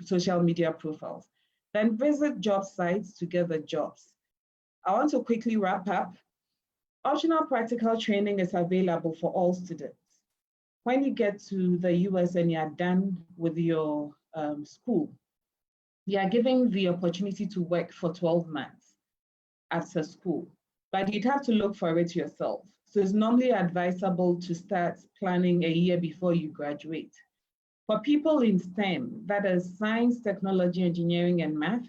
social media profiles. Then visit job sites to get the jobs. I want to quickly wrap up. Optional practical training is available for all students. When you get to the US and you're done with your school, you are given the opportunity to work for 12 months after school, but you'd have to look for it yourself. So it's normally advisable to start planning a year before you graduate. For people in STEM, that is science, technology, engineering, and math,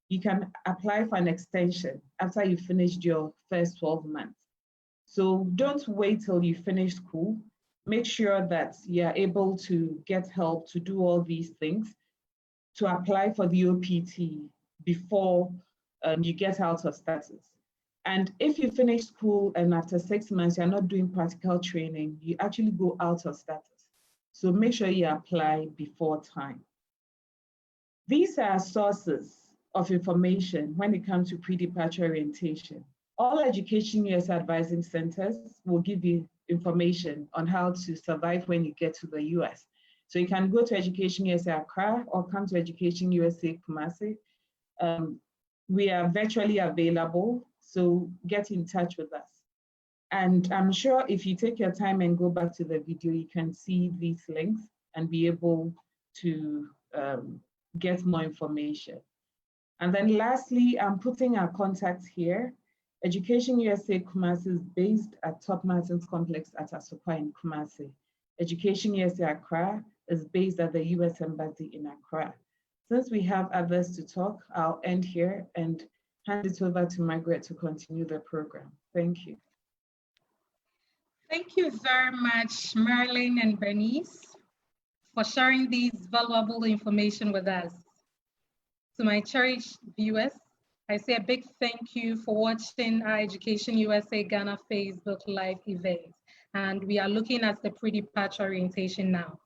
you can apply for an extension after you finished your first 12 months. So don't wait till you finish school. Make sure that you're able to get help to do all these things, to apply for the OPT before you get out of status. And if you finish school and after 6 months, you're not doing practical training, you actually go out of status. So make sure you apply before time. These are sources of information when it comes to pre-departure orientation. All EducationUSA advising centers will give you information on how to survive when you get to the US. So you can go to EducationUSA Accra or come to EducationUSA Kumasi. We are virtually available, so get in touch with us. And I'm sure if you take your time and go back to the video, you can see these links and be able to get more information. And then lastly, I'm putting our contacts here. EducationUSA Kumasi is based at Top Martins Complex at Asokwa in Kumasi. EducationUSA Accra is based at the US Embassy in Accra. Since we have others to talk, I'll end here and hand it over to Margaret to continue the program. Thank you. Thank you very much, Marilyn and Bernice, for sharing these valuable information with us. To my cherished viewers, I say a big thank you for watching our EducationUSA Ghana Facebook Live event. And we are looking at the pre-departure orientation now.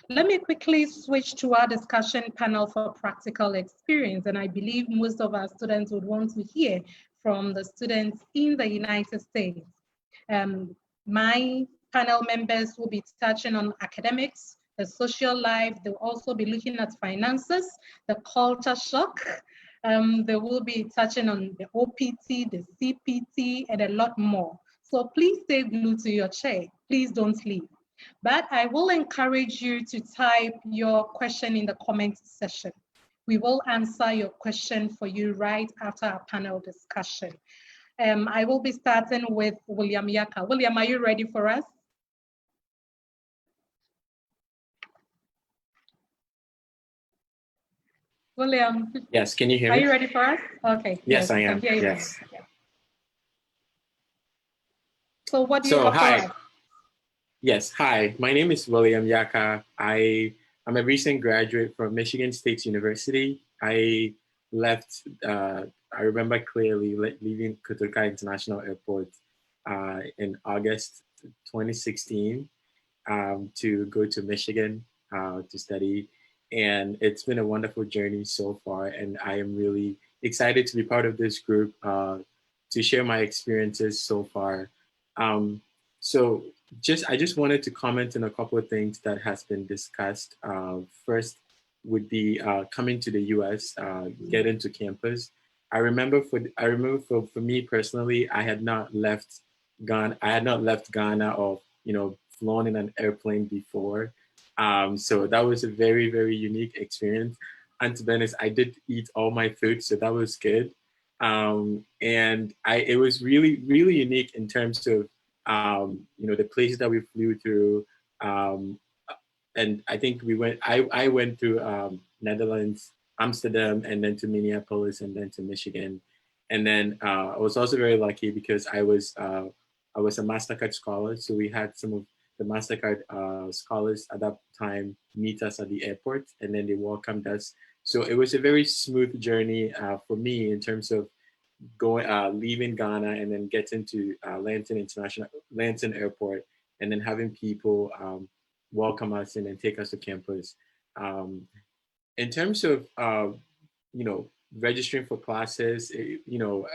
Let me quickly switch to our discussion panel for practical experience. And I believe most of our students would want to hear from the students in the United States. My panel members will be touching on academics, the social life. They'll also be looking at finances, the culture shock. They will be touching on the OPT, the CPT, and a lot more. So please stay glued to your chair. Please don't leave. But I will encourage you to type your question in the comment section. We will answer your question for you right after our panel discussion. I will be starting with William Yaka. William, are you ready for us? William. Yes, can you hear me? Are you ready for us? Okay. Yes, I am. Yes. So what do you have hi. for us? Yes, hi. My name is William Yaka. I'm a recent graduate from Michigan State University. I left, I remember clearly leaving Kotoka International Airport in August 2016 to go to Michigan to study. And it's been a wonderful journey so far. And I am really excited to be part of this group to share my experiences so far. So I just wanted to comment on a couple of things that has been discussed. First would be coming to the US, get into campus. I remember for me personally, I had not left Ghana or, flown in an airplane before. So that was a very, very unique experience. And to be honest, I did eat all my food, so that was good. And it was really, really unique in terms of, the places that we flew through. And I think I went through Netherlands, Amsterdam, and then to Minneapolis, and then to Michigan. And then I was also very lucky because I was a MasterCard scholar. So we had some of the MasterCard scholars at that time meet us at the airport, and then they welcomed us. So it was a very smooth journey for me in terms of going, leaving Ghana and then getting to Lanton Airport, and then having people welcome us and then take us to campus. Um, in terms of you know, registering for classes, you know,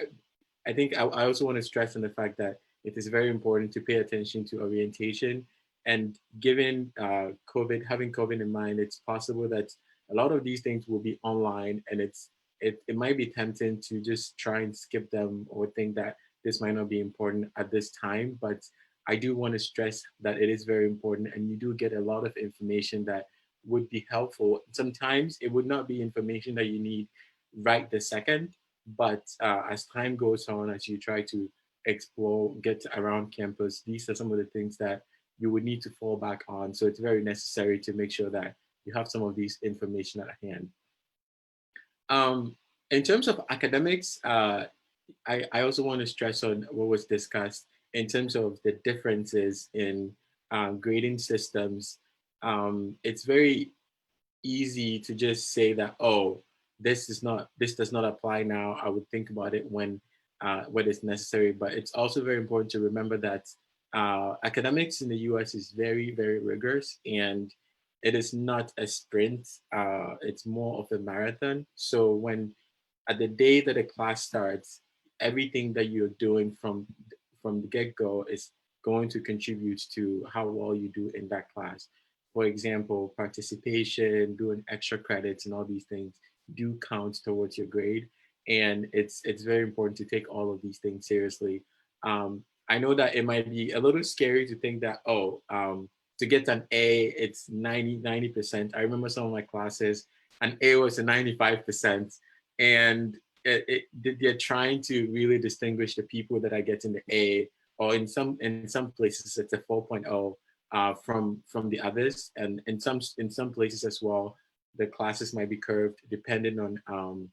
I think I also want to stress on the fact that it is very important to pay attention to orientation. And given having COVID in mind, it's possible that a lot of these things will be online, and it might be tempting to just try and skip them or think that this might not be important at this time. But I do want to stress that it is very important, and you do get a lot of information that would be helpful. Sometimes it would not be information that you need right this second, but as time goes on, as you try to explore, get around campus, these are some of the things that you would need to fall back on. So it's very necessary to make sure that you have some of these information at hand. In terms of academics, I also want to stress on what was discussed in terms of the differences in grading systems. It's very easy to just say that, oh, this does not apply now. I would think about it when it's necessary. But it's also very important to remember that academics in the US is very, very rigorous, and it is not a sprint. It's more of a marathon. So when at the day that a class starts, everything that you're doing from the get-go is going to contribute to how well you do in that class. For example, participation, doing extra credits, and all these things do count towards your grade. And it's very important to take all of these things seriously. I know that it might be a little scary to think that, oh, to get an A, it's 90%. I remember some of my classes, an A was a 95%. And they're trying to really distinguish the people that are getting the A, or in some places it's a 4.0 from the others, and in some places as well, the classes might be curved depending on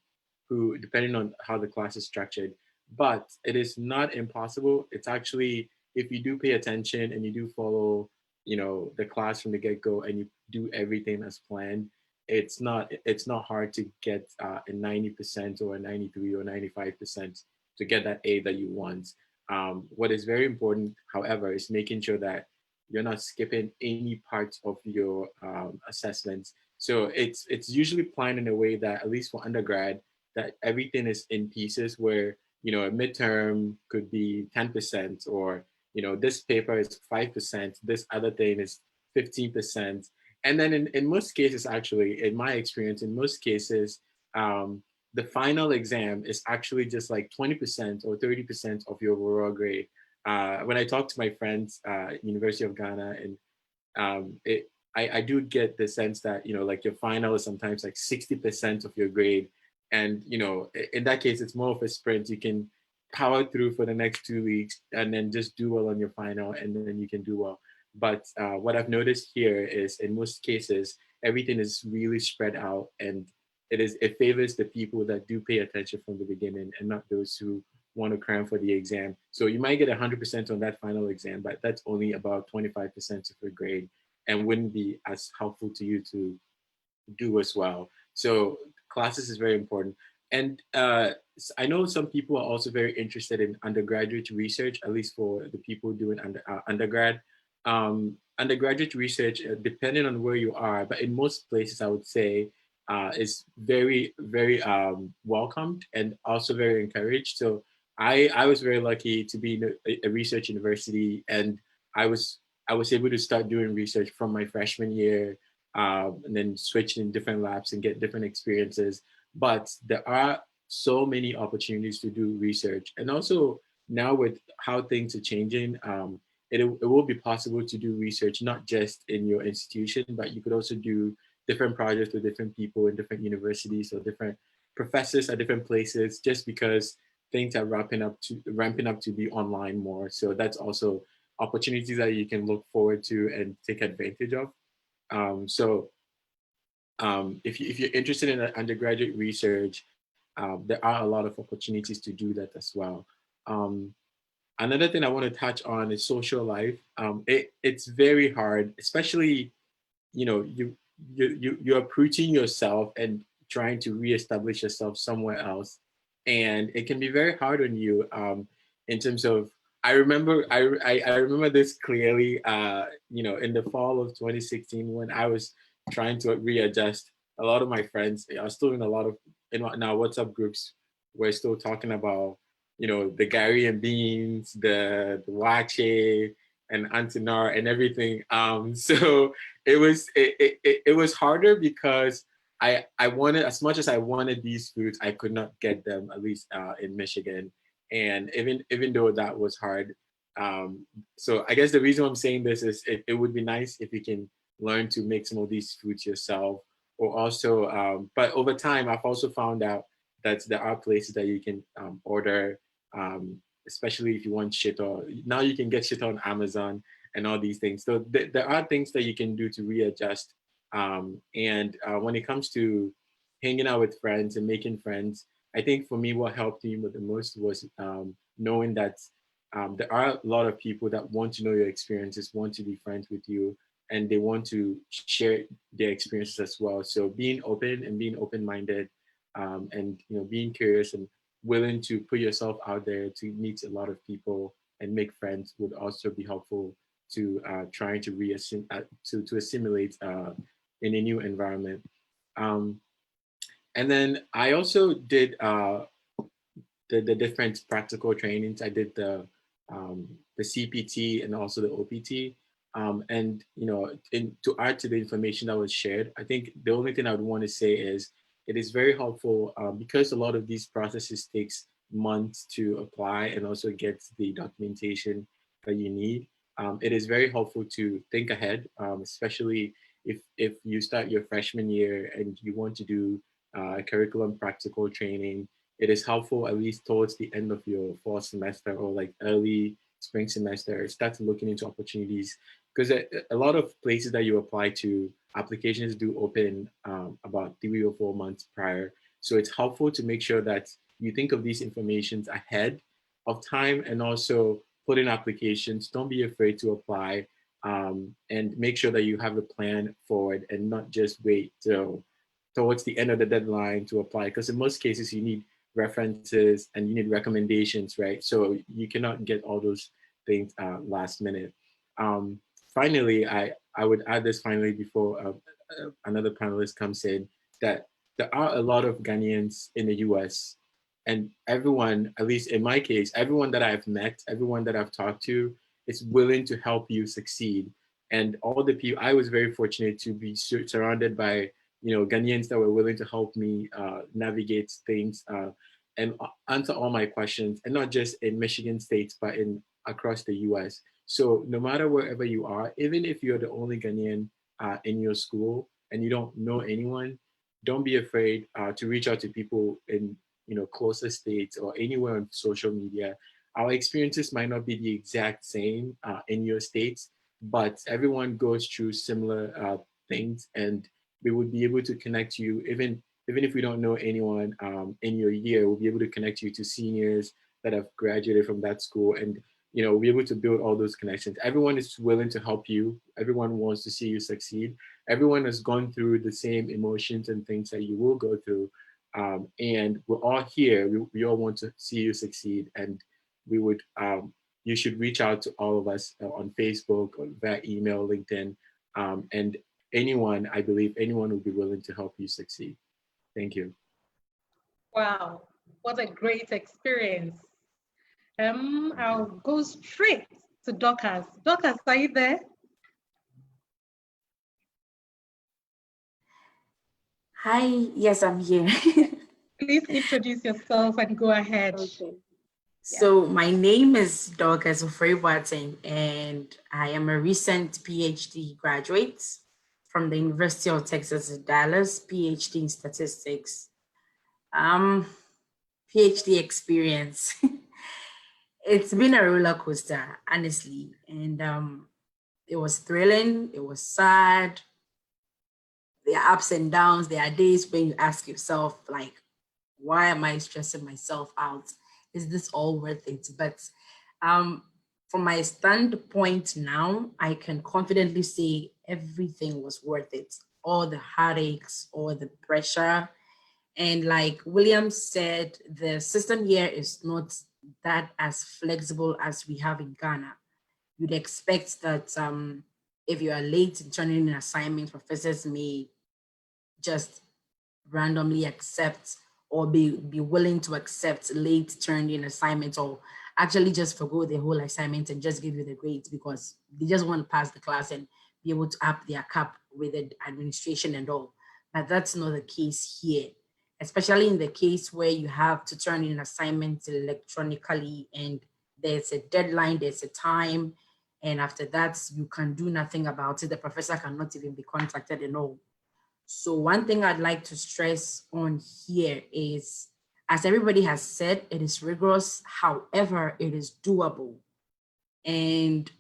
depending on how the class is structured. But it is not impossible. It's actually, if you do pay attention and you do follow, you know, the class from the get-go, and you do everything as planned, it's not hard to get a 90% or a 93 or 95% to get that A that you want. What is very important, however, is making sure that you're not skipping any parts of your assessments. So it's usually planned in a way that, at least for undergrad, that everything is in pieces where, you know, a midterm could be 10%, or, you know, this paper is 5%, this other thing is 15%. And then in most cases, actually, in my experience, in most cases, the final exam is actually just like 20% or 30% of your overall grade. When I talk to my friends, University of Ghana, and I do get the sense that, you know, like your final is sometimes like 60% of your grade. And, you know, in that case, it's more of a sprint. You can power through for the next 2 weeks and then just do well on your final, and then you can do well. But what I've noticed here is, in most cases, everything is really spread out, and it favors the people that do pay attention from the beginning, and not those who want to cram for the exam. So you might get 100% on that final exam, but that's only about 25% of your grade, and wouldn't be as helpful to you to do as well. So classes is very important. And I know some people are also very interested in undergraduate research, at least for the people doing undergrad. Undergraduate research, depending on where you are, but in most places, I would say, is very, very welcomed and also very encouraged. So I was very lucky to be in a research university, and I was able to start doing research from my freshman year, and then switch in different labs and get different experiences. But there are so many opportunities to do research, and also now with how things are changing, it will be possible to do research not just in your institution, but you could also do different projects with different people in different universities or different professors at different places, just because things are ramping up to be online more. So that's also opportunities that you can look forward to and take advantage of. So if you're interested in undergraduate research, there are a lot of opportunities to do that as well. Another thing I want to touch on is social life. It's very hard, especially, you know, you're uprooting yourself and trying to reestablish yourself somewhere else, and it can be very hard on you, in terms of, I remember this clearly, in the fall of 2016, when I was trying to readjust. A lot of my friends are still in a lot of, in our WhatsApp groups, we're still talking about, the Gary and Beans, the Wache and Antinar and everything. So it was harder because I wanted, as much as I wanted these foods, I could not get them, at least in Michigan. And even though that was hard, so I guess the reason I'm saying this is it would be nice if you can learn to make some of these foods yourself, or also, but over time I've also found out that there are places that you can order, especially if you want shit, or now you can get shit on Amazon and all these things. So there are things that you can do to readjust. And when it comes to hanging out with friends and making friends, I think for me, what helped me the most was knowing that there are a lot of people that want to know your experiences, want to be friends with you, and they want to share their experiences as well. So being open and being open-minded, and being curious and willing to put yourself out there to meet a lot of people and make friends would also be helpful to trying to to assimilate in a new environment. Um, and then I also did the different practical trainings. I did the CPT and also the OPT. And to add to the information that was shared, I think the only thing I would want to say is it is very helpful, because a lot of these processes takes months to apply and also get the documentation that you need. It is very helpful to think ahead, especially if you start your freshman year and you want to do curriculum practical training. It is helpful at least towards the end of your fall semester or like early spring semester, start looking into opportunities, because a lot of places that you apply to, applications do open about 3 or 4 months prior. So it's helpful to make sure that you think of these informations ahead of time, and also put in applications. Don't be afraid to apply, and make sure that you have a plan forward and not just wait till towards the end of the deadline to apply. Because in most cases, you need references and you need recommendations, right? So you cannot get all those things last minute. Finally, I would add this finally before another panelist comes in, that there are a lot of Ghanaians in the US, and everyone, at least in my case, everyone that I've met, everyone that I've talked to is willing to help you succeed. And all the people, I was very fortunate to be surrounded by Ghanaians that were willing to help me navigate things, and answer all my questions, and not just in Michigan State, but in across the US. So no matter wherever you are, even if you're the only Ghanaian in your school and you don't know anyone, don't be afraid to reach out to people in closer states or anywhere on social media. Our experiences might not be the exact same in your states, but everyone goes through similar things, and we would be able to connect you, even if we don't know anyone in your year. We'll be able to connect you to seniors that have graduated from that school, and we'll be able to build all those connections. Everyone is willing to help you. Everyone wants to see you succeed. Everyone has gone through the same emotions and things that you will go through, and we're all here. We all want to see you succeed, and we would you should reach out to all of us on Facebook or via email, LinkedIn, and anyone, I believe anyone will be willing to help you succeed. Thank you. Wow, what a great experience. I'll go straight to Dorcas. Dorcas, are you there? Hi, yes, I'm here. Please introduce yourself and go ahead. Okay. So my name is Dorcas Ofrey-Boateng, and I am a recent PhD graduate from the University of Texas at Dallas, PhD in statistics. PhD experience. It's been a roller coaster, honestly, and it was thrilling, it was sad. There are ups and downs. There are days when you ask yourself, like, why am I stressing myself out? Is this all worth it? But from my standpoint now, I can confidently say everything was worth it. All the heartaches, all the pressure. And like William said, the system here is not that as flexible as we have in Ghana. You'd expect that if you are late in turning in an assignment, professors may just randomly accept or be willing to accept late turned in assignments, or actually just forgo the whole assignment and just give you the grades because they just want to pass the class and be able to up their cap with the administration and all. But that's not the case here, especially in the case where you have to turn in an assignment electronically and there's a deadline, there's a time, and after that you can do nothing about it. The professor cannot even be contacted and all. So one thing I'd like to stress on here is, as everybody has said, it is rigorous. However, it is doable. And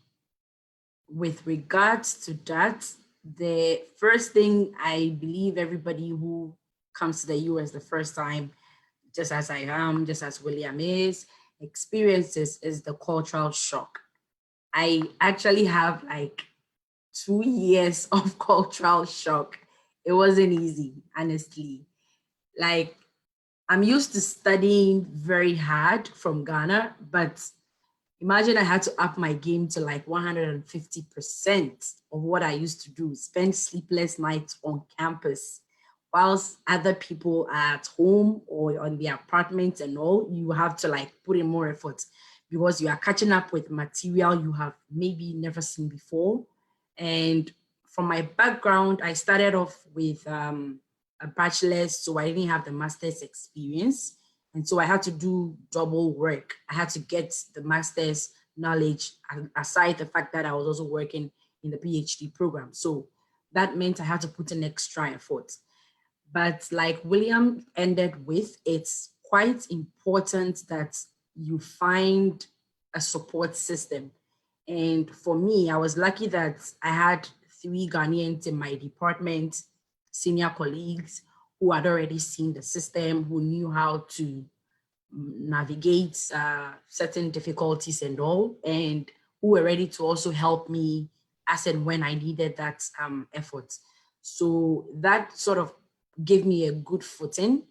with regards to that, the first thing I believe everybody who comes to the US the first time, just as I am, just as William is, experiences is the cultural shock. I actually have like 2 years of cultural shock. It wasn't easy, honestly. Like, I'm used to studying very hard from Ghana, but imagine I had to up my game to like 150% of what I used to do, spend sleepless nights on campus, whilst other people are at home or on their apartments and all. You have to like put in more effort because you are catching up with material you have maybe never seen before. And from my background, I started off with a bachelor's, so I didn't have the master's experience. And so I had to do double work. I had to get the master's knowledge aside the fact that I was also working in the PhD program. So that meant I had to put in extra effort. But like William ended with, it's quite important that you find a support system. And for me, I was lucky that I had 3 Ghanaians in my department, senior colleagues who had already seen the system, who knew how to navigate certain difficulties and all, and who were ready to also help me as and when I needed that effort. So that sort of gave me a good footing.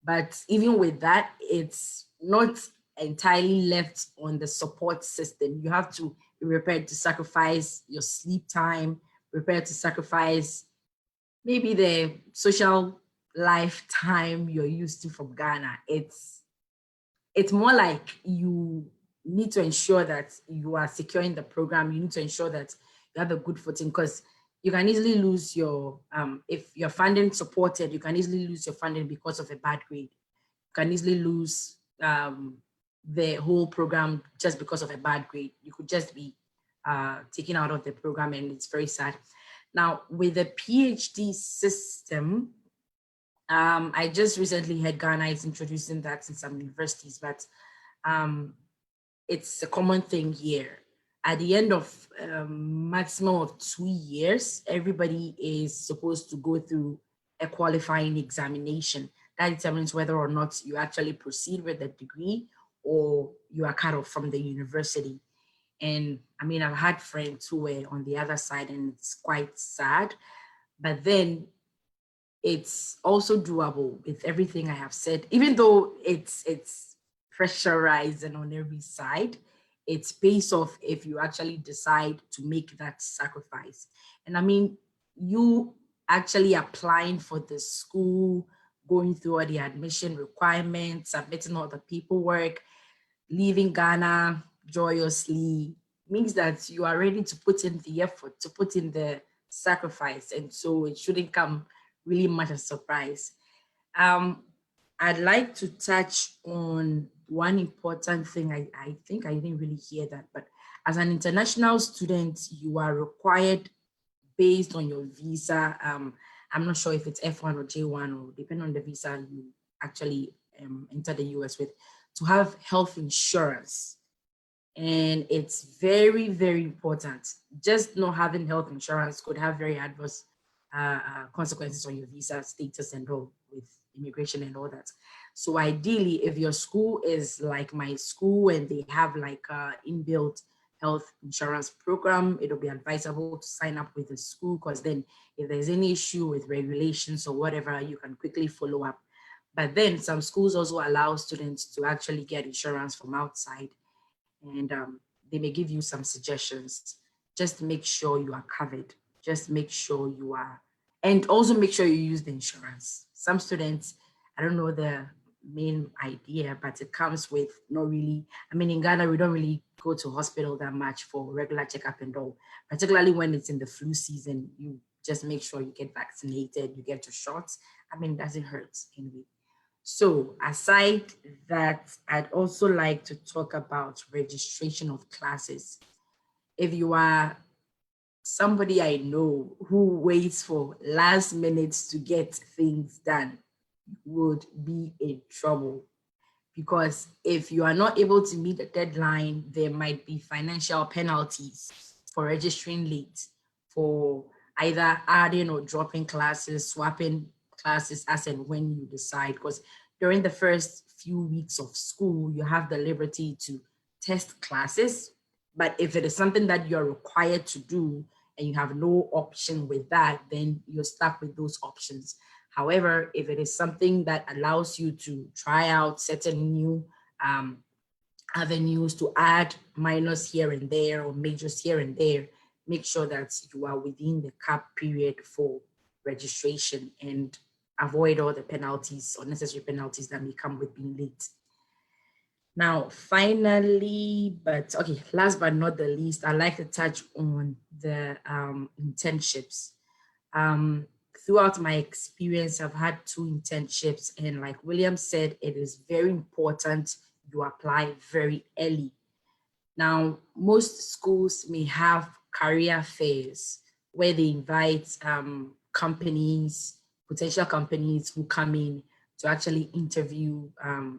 But even with that, it's not entirely left on the support system. You have to be prepared to sacrifice your sleep time, prepared to sacrifice maybe the social life time you're used to from Ghana. It's more like you need to ensure that you are securing the program. You need to ensure that you have a good footing, because you can easily lose your, if your funding supported, you can easily lose your funding because of a bad grade. You can easily lose the whole program just because of a bad grade. You could just be taken out of the program, and it's very sad. Now, with the PhD system, I just recently heard Ghana is introducing that in some universities, but it's a common thing here. At the end of maximum of 2 years, everybody is supposed to go through a qualifying examination that determines whether or not you actually proceed with the degree or you are cut off from the university. And I mean, I've had friends who were on the other side, and it's quite sad. But then it's also doable with everything I have said, even though it's pressurized and on every side. It's pays off if you actually decide to make that sacrifice. And I mean, you actually applying for the school, going through all the admission requirements, submitting all the paperwork, leaving Ghana joyously means that you are ready to put in the effort, to put in the sacrifice. And so it shouldn't come really much as a surprise. I'd like to touch on one important thing. I think I didn't really hear that, but as an international student, you are required, based on your visa, I'm not sure if it's F1 or J1, or depending on the visa you actually enter the US with, to have health insurance. And it's very, very important. Just not having health insurance could have very adverse consequences on your visa status and all with immigration and all that. So ideally, if your school is like my school and they have like a inbuilt health insurance program, it'll be advisable to sign up with the school, because then if there's any issue with regulations or whatever, you can quickly follow up. But then some schools also allow students to actually get insurance from outside, and they may give you some suggestions. Just make sure you are covered. Just make sure you are, and also make sure you use the insurance. Some students, I don't know the main idea, but it comes with not really, I mean, in Ghana, we don't really go to hospital that much for regular checkup and all, particularly when it's in the flu season. You just make sure you get vaccinated, you get your shots. I mean, it doesn't hurt anyway. So aside that, I'd also like to talk about registration of classes. If you are somebody I know who waits for last minutes to get things done, would be in trouble, because if you are not able to meet the deadline, there might be financial penalties for registering late, for either adding or dropping classes, swapping classes as and when you decide. Because during the first few weeks of school, you have the liberty to test classes. But if it is something that you're required to do and you have no option with that, then you're stuck with those options. However, if it is something that allows you to try out certain new avenues, to add minors here and there or majors here and there, make sure that you are within the cap period for registration and avoid all the penalties, unnecessary penalties that may come with being late. Now, finally, but okay, last but not the least, I'd like to touch on the internships. Throughout my experience, I've had 2 internships, and like William said, it is very important you apply very early. Now, most schools may have career fairs where they invite companies, potential companies who come in to actually interview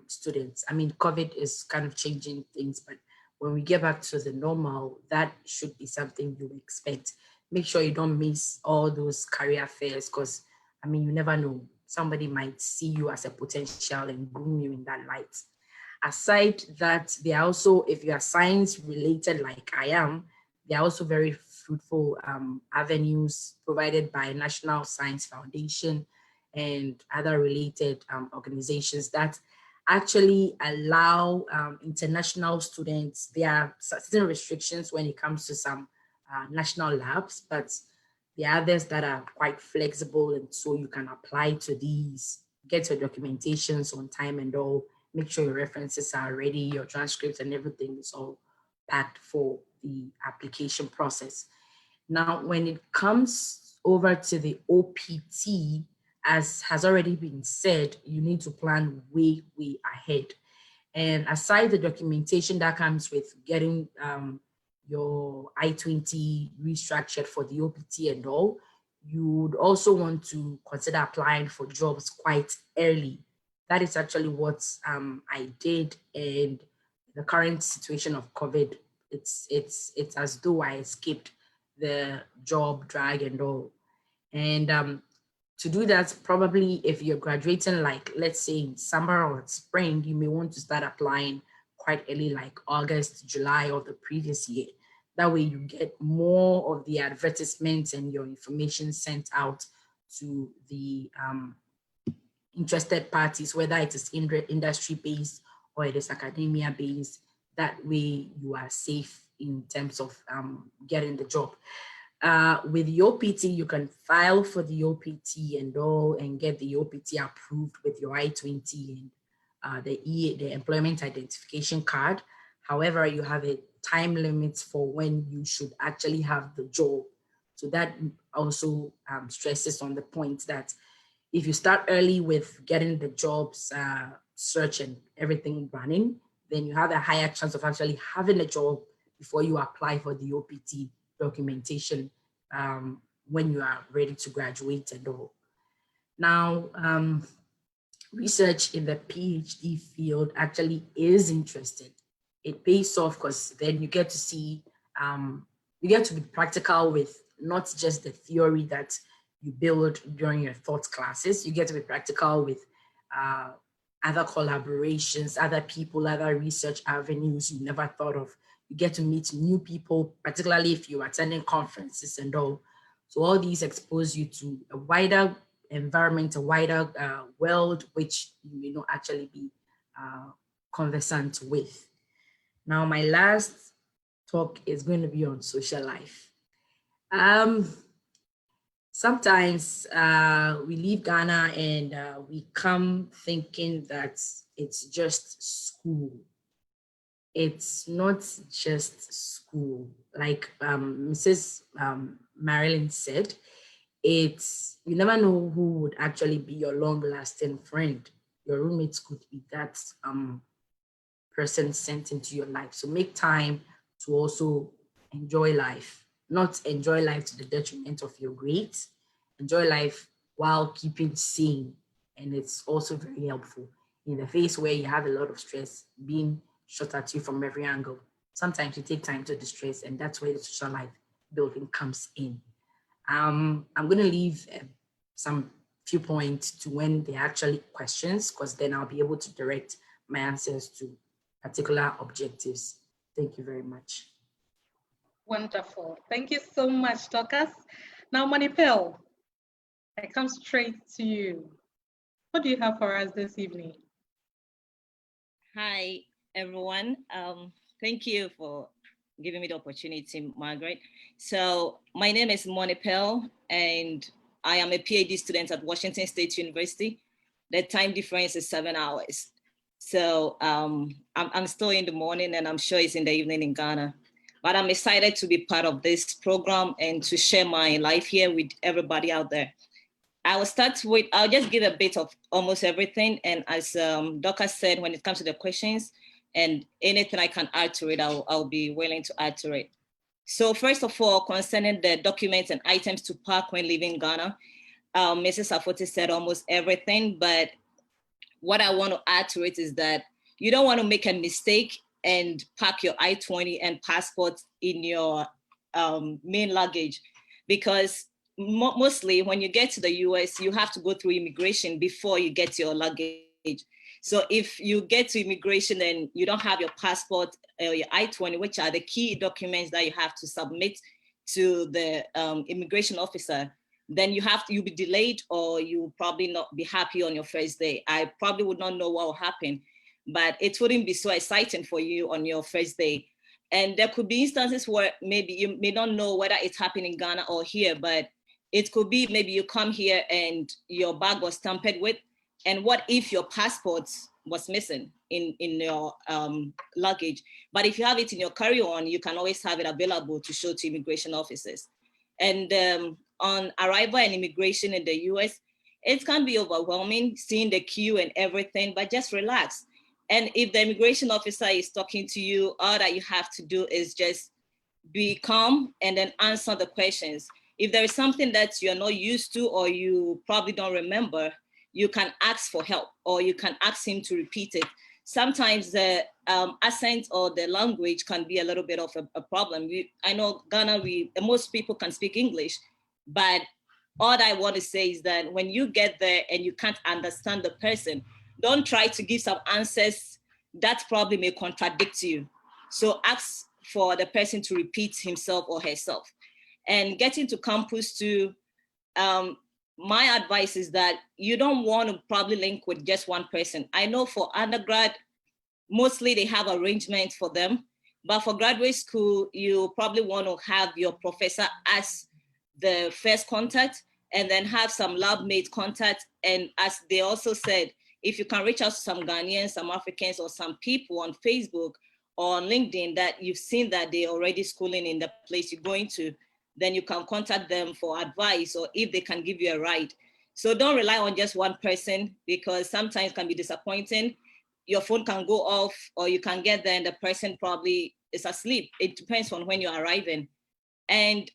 students. I mean, COVID is kind of changing things, but when we get back to the normal, that should be something you expect. Make sure you don't miss all those career fairs, because I mean, you never know. Somebody might see you as a potential and groom you in that light. Aside that, they are also, if you are science related like I am, they are also very fruitful avenues provided by National Science Foundation and other related organizations that actually allow international students. There are certain restrictions when it comes to some national labs, but the others that are quite flexible, and so you can apply to these, get your documentations on time and all, make sure your references are ready, your transcripts and everything is all packed for the application process. Now, when it comes over to the OPT, as has already been said, you need to plan way, way ahead. And aside the documentation that comes with getting your I-20 restructured for the OPT and all, you would also want to consider applying for jobs quite early. That is actually what I did. And the current situation of COVID, it's as though I escaped the job drag and all. And to do that, probably if you're graduating, like let's say in summer or spring, you may want to start applying quite early, like August, July of the previous year. That way you get more of the advertisements and your information sent out to the interested parties, whether it is industry-based or it is academia-based. That way you are safe in terms of getting the job. With the OPT, you can file for the OPT and all and get the OPT approved with your I-20 and the employment identification card. However, you have a time limit for when you should actually have the job. So that also stresses on the point that if you start early with getting the jobs search and everything running, then you have a higher chance of actually having a job before you apply for the OPT documentation when you are ready to graduate and all. Now, research in the PhD field actually is interesting. It pays off because then you get to see, you get to be practical with not just the theory that you build during your thought classes. You get to be practical with other collaborations, other people, other research avenues you never thought of. You get to meet new people, particularly if you're attending conferences and all. So all these expose you to a wider environment, a wider world, which you may not actually be conversant with. Now, my last talk is going to be on social life. Sometimes we leave Ghana and we come thinking that it's just school. It's not just school. Like Mrs. Marilyn said, you never know who would actually be your long-lasting friend. Your roommates could be that person sent into your life. So make time to also enjoy life, not enjoy life to the detriment of your grades. Enjoy life while keeping sane. And it's also very helpful in the phase where you have a lot of stress being shot at you from every angle. Sometimes you take time to distress, and that's where the social life building comes in. I'm going to leave some few points to when they actually questions, because then I'll be able to direct my answers to particular objectives. Thank you very much. Wonderful. Thank you so much, Dorcas. Now, Manipel, I come straight to you. What do you have for us this evening? Hi, everyone. Thank you for giving me the opportunity, Margaret. So my name is Monipel, and I am a PhD student at Washington State University. The time difference is 7 hours. So I'm still in the morning, and I'm sure it's in the evening in Ghana. But I'm excited to be part of this program and to share my life here with everybody out there. I'll just give a bit of almost everything. And as Dorcas said, when it comes to the questions and anything I can add to it, I'll be willing to add to it. So first of all, concerning the documents and items to pack when leaving Ghana, Mrs. Afoti said almost everything, but what I want to add to it is that you don't want to make a mistake and pack your I-20 and passport in your main luggage, because mostly when you get to the US, you have to go through immigration before you get your luggage. So if you get to immigration and you don't have your passport or your I-20, which are the key documents that you have to submit to the immigration officer, then you'll be delayed, or you'll probably not be happy on your first day. I probably would not know what will happen, but it wouldn't be so exciting for you on your first day. And there could be instances where maybe you may not know whether it's happening in Ghana or here, but it could be maybe you come here and your bag was tampered with. And what if your passport was missing in your luggage? But if you have it in your carry-on, you can always have it available to show to immigration officers. And on arrival and immigration in the US, it can be overwhelming seeing the queue and everything, but just relax. And if the immigration officer is talking to you, all that you have to do is just be calm and then answer the questions. If there is something that you're not used to or you probably don't remember, you can ask for help, or you can ask him to repeat it. Sometimes the accent or the language can be a little bit of a problem. I know Ghana, most people can speak English, but all I want to say is that when you get there and you can't understand the person, don't try to give some answers that probably may contradict you. So ask for the person to repeat himself or herself. And getting to campus too, my advice is that you don't want to probably link with just one person. I know for undergrad, mostly they have arrangements for them, but for graduate school, you probably want to have your professor as the first contact, and then have some lab mate contact. And as they also said, if you can reach out to some Ghanaians, some Africans, or some people on Facebook or on LinkedIn that you've seen that they're already schooling in the place you're going to, then you can contact them for advice or if they can give you a ride. So don't rely on just one person, because sometimes it can be disappointing. Your phone can go off, or you can get there and the person probably is asleep. It depends on when you're arriving. And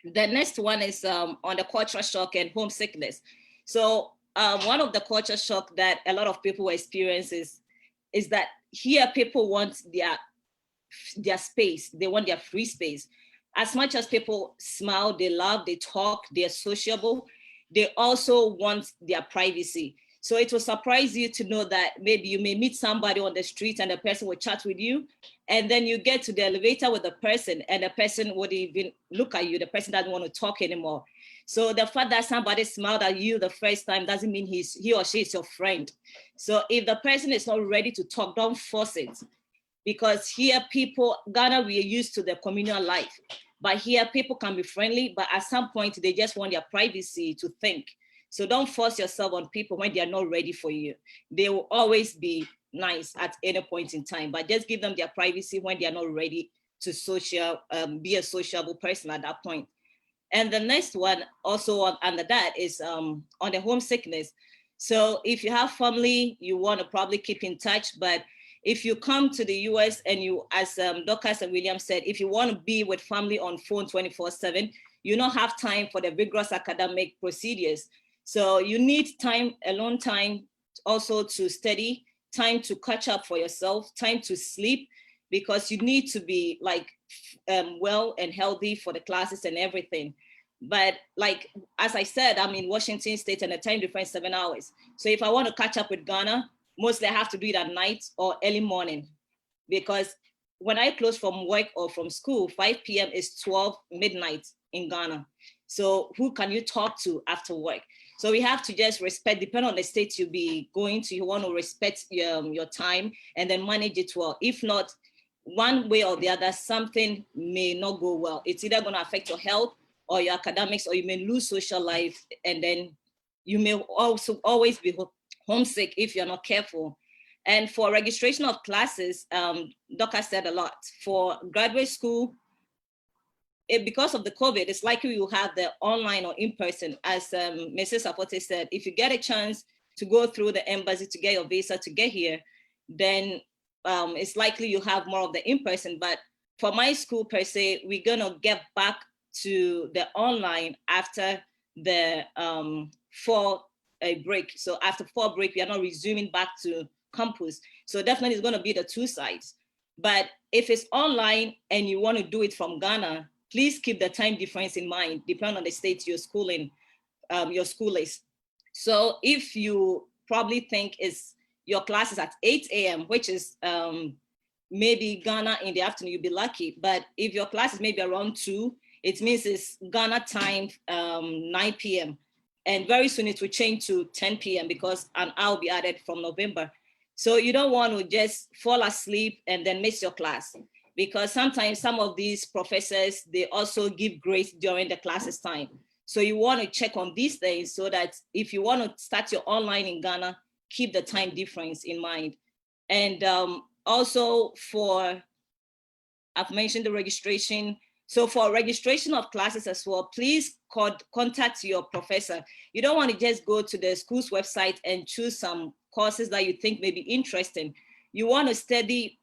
the next one is on the cultural shock and homesickness. So one of the culture shock that a lot of people experience is that here people want their space. They want their free space. As much as people smile, they laugh, they talk, they're sociable, they also want their privacy. So it will surprise you to know that maybe you may meet somebody on the street and the person will chat with you. And then you get to the elevator with the person and the person would even look at you. The person doesn't want to talk anymore. So the fact that somebody smiled at you the first time doesn't mean he or she is your friend. So if the person is not ready to talk, don't force it. Because here Ghana, we are used to the communal life. But here people can be friendly, but at some point they just want their privacy to think. So don't force yourself on people when they are not ready for you. They will always be nice at any point in time, but just give them their privacy when they are not ready to be a sociable person at that point. And the next one also under that is on the homesickness. So if you have family, you want to probably keep in touch, but if you come to the US and you, as Dr. and William said, if you want to be with family on phone 24/7, you don't have time for the vigorous academic procedures. So you need time, alone time, also to study, time to catch up for yourself, time to sleep, because you need to be like well and healthy for the classes and everything. But like, as I said, I'm in Washington State and the time difference 7 hours. So if I want to catch up with Ghana, mostly I have to do it at night or early morning, because when I close from work or from school, 5 p.m. is 12 midnight in Ghana. So who can you talk to after work? So we have to just respect, depending on the state you be going to, you want to respect your time and then manage it well. If not, one way or the other, something may not go well. It's either going to affect your health or your academics, or you may lose social life, and then you may also always be homesick if you're not careful. And for registration of classes, Doka said a lot. For graduate school, because of the COVID, it's likely you have the online or in-person. As Mrs. Apote said, if you get a chance to go through the embassy to get your visa to get here, then it's likely you have more of the in-person. But for my school per se, we're gonna get back to the online after the fall break. So after fall break, we are not resuming back to campus. So definitely it's gonna be the two sides. But if it's online and you want to do it from Ghana, please keep the time difference in mind, depending on the state your school is. So if you probably think your class is at 8 a.m., which is maybe Ghana in the afternoon, you'll be lucky. But if your class is maybe around 2, it means it's Ghana time, 9 p.m. And very soon it will change to 10 p.m. because an hour will be added from November. So you don't want to just fall asleep and then miss your class, because sometimes some of these professors, they also give grace during the classes time. So you want to check on these things so that if you want to start your online in Ghana, keep the time difference in mind. And also I've mentioned the registration. So for registration of classes as well, please contact your professor. You don't want to just go to the school's website and choose some courses that you think may be interesting. You want to study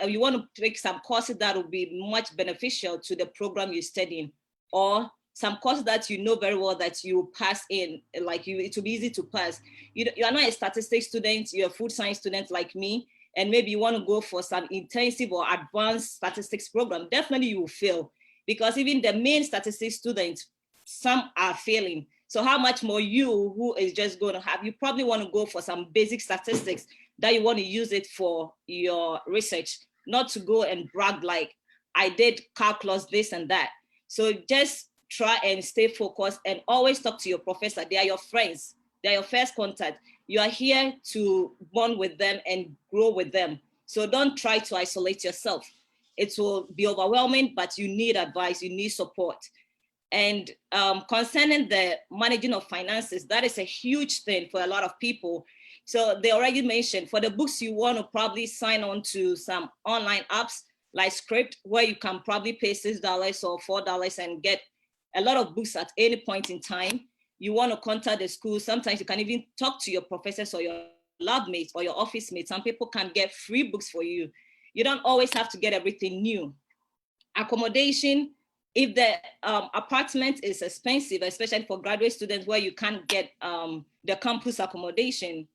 you want to take some courses that will be much beneficial to the program you're studying, or some courses that you know very well that you pass in, like it will be easy to pass. You are not a statistics student, you're a food science student like me, and maybe you want to go for some intensive or advanced statistics program. Definitely you will fail, because even the main statistics students, some are failing. So how much more you, who is just going to have, you probably want to go for some basic statistics that you want to use it for your research, not to go and brag like, I did calculus this and that. So just try and stay focused and always talk to your professor. They are your friends. They are your first contact. You are here to bond with them and grow with them. So don't try to isolate yourself. It will be overwhelming, but you need advice, you need support. And concerning the managing of finances, that is a huge thing for a lot of people. So they already mentioned, for the books, you want to probably sign on to some online apps like Script, where you can probably pay $6 or $4 and get a lot of books at any point in time. You want to contact the school. Sometimes you can even talk to your professors or your lab mates or your office mates. Some people can get free books for you. You don't always have to get everything new. Accommodation, if the apartment is expensive, especially for graduate students where you can't get the campus accommodation,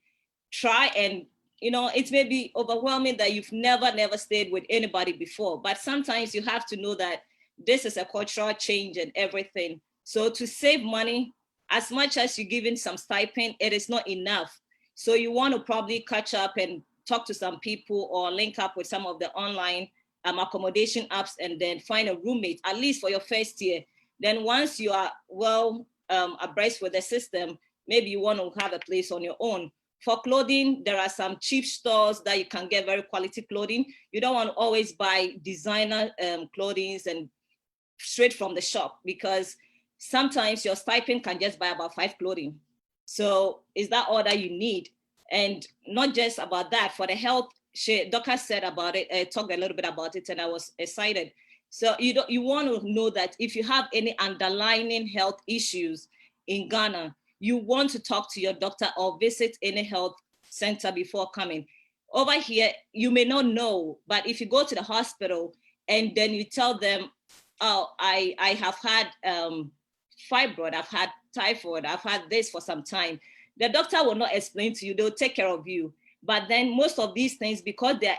try and, it may be overwhelming that you've never stayed with anybody before, but sometimes you have to know that this is a cultural change and everything. So to save money, as much as you're giving some stipend, it is not enough. So you want to probably catch up and talk to some people or link up with some of the online accommodation apps and then find a roommate, at least for your first year. Then once you are well abreast with the system, maybe you want to have a place on your own. For clothing, there are some cheap stores that you can get very quality clothing. You don't want to always buy designer clothing and straight from the shop, because sometimes your stipend can just buy about 5 clothing. So is that all that you need? And not just about that, for the health, Doka said about it, talked a little bit about it, and I was excited. So you want to know that if you have any underlying health issues in Ghana, you want to talk to your doctor or visit any health center before coming. Over here, you may not know, but if you go to the hospital and then you tell them, oh, I have had fibroid, I've had typhoid, I've had this for some time, the doctor will not explain to you, they'll take care of you. But then most of these things, because they're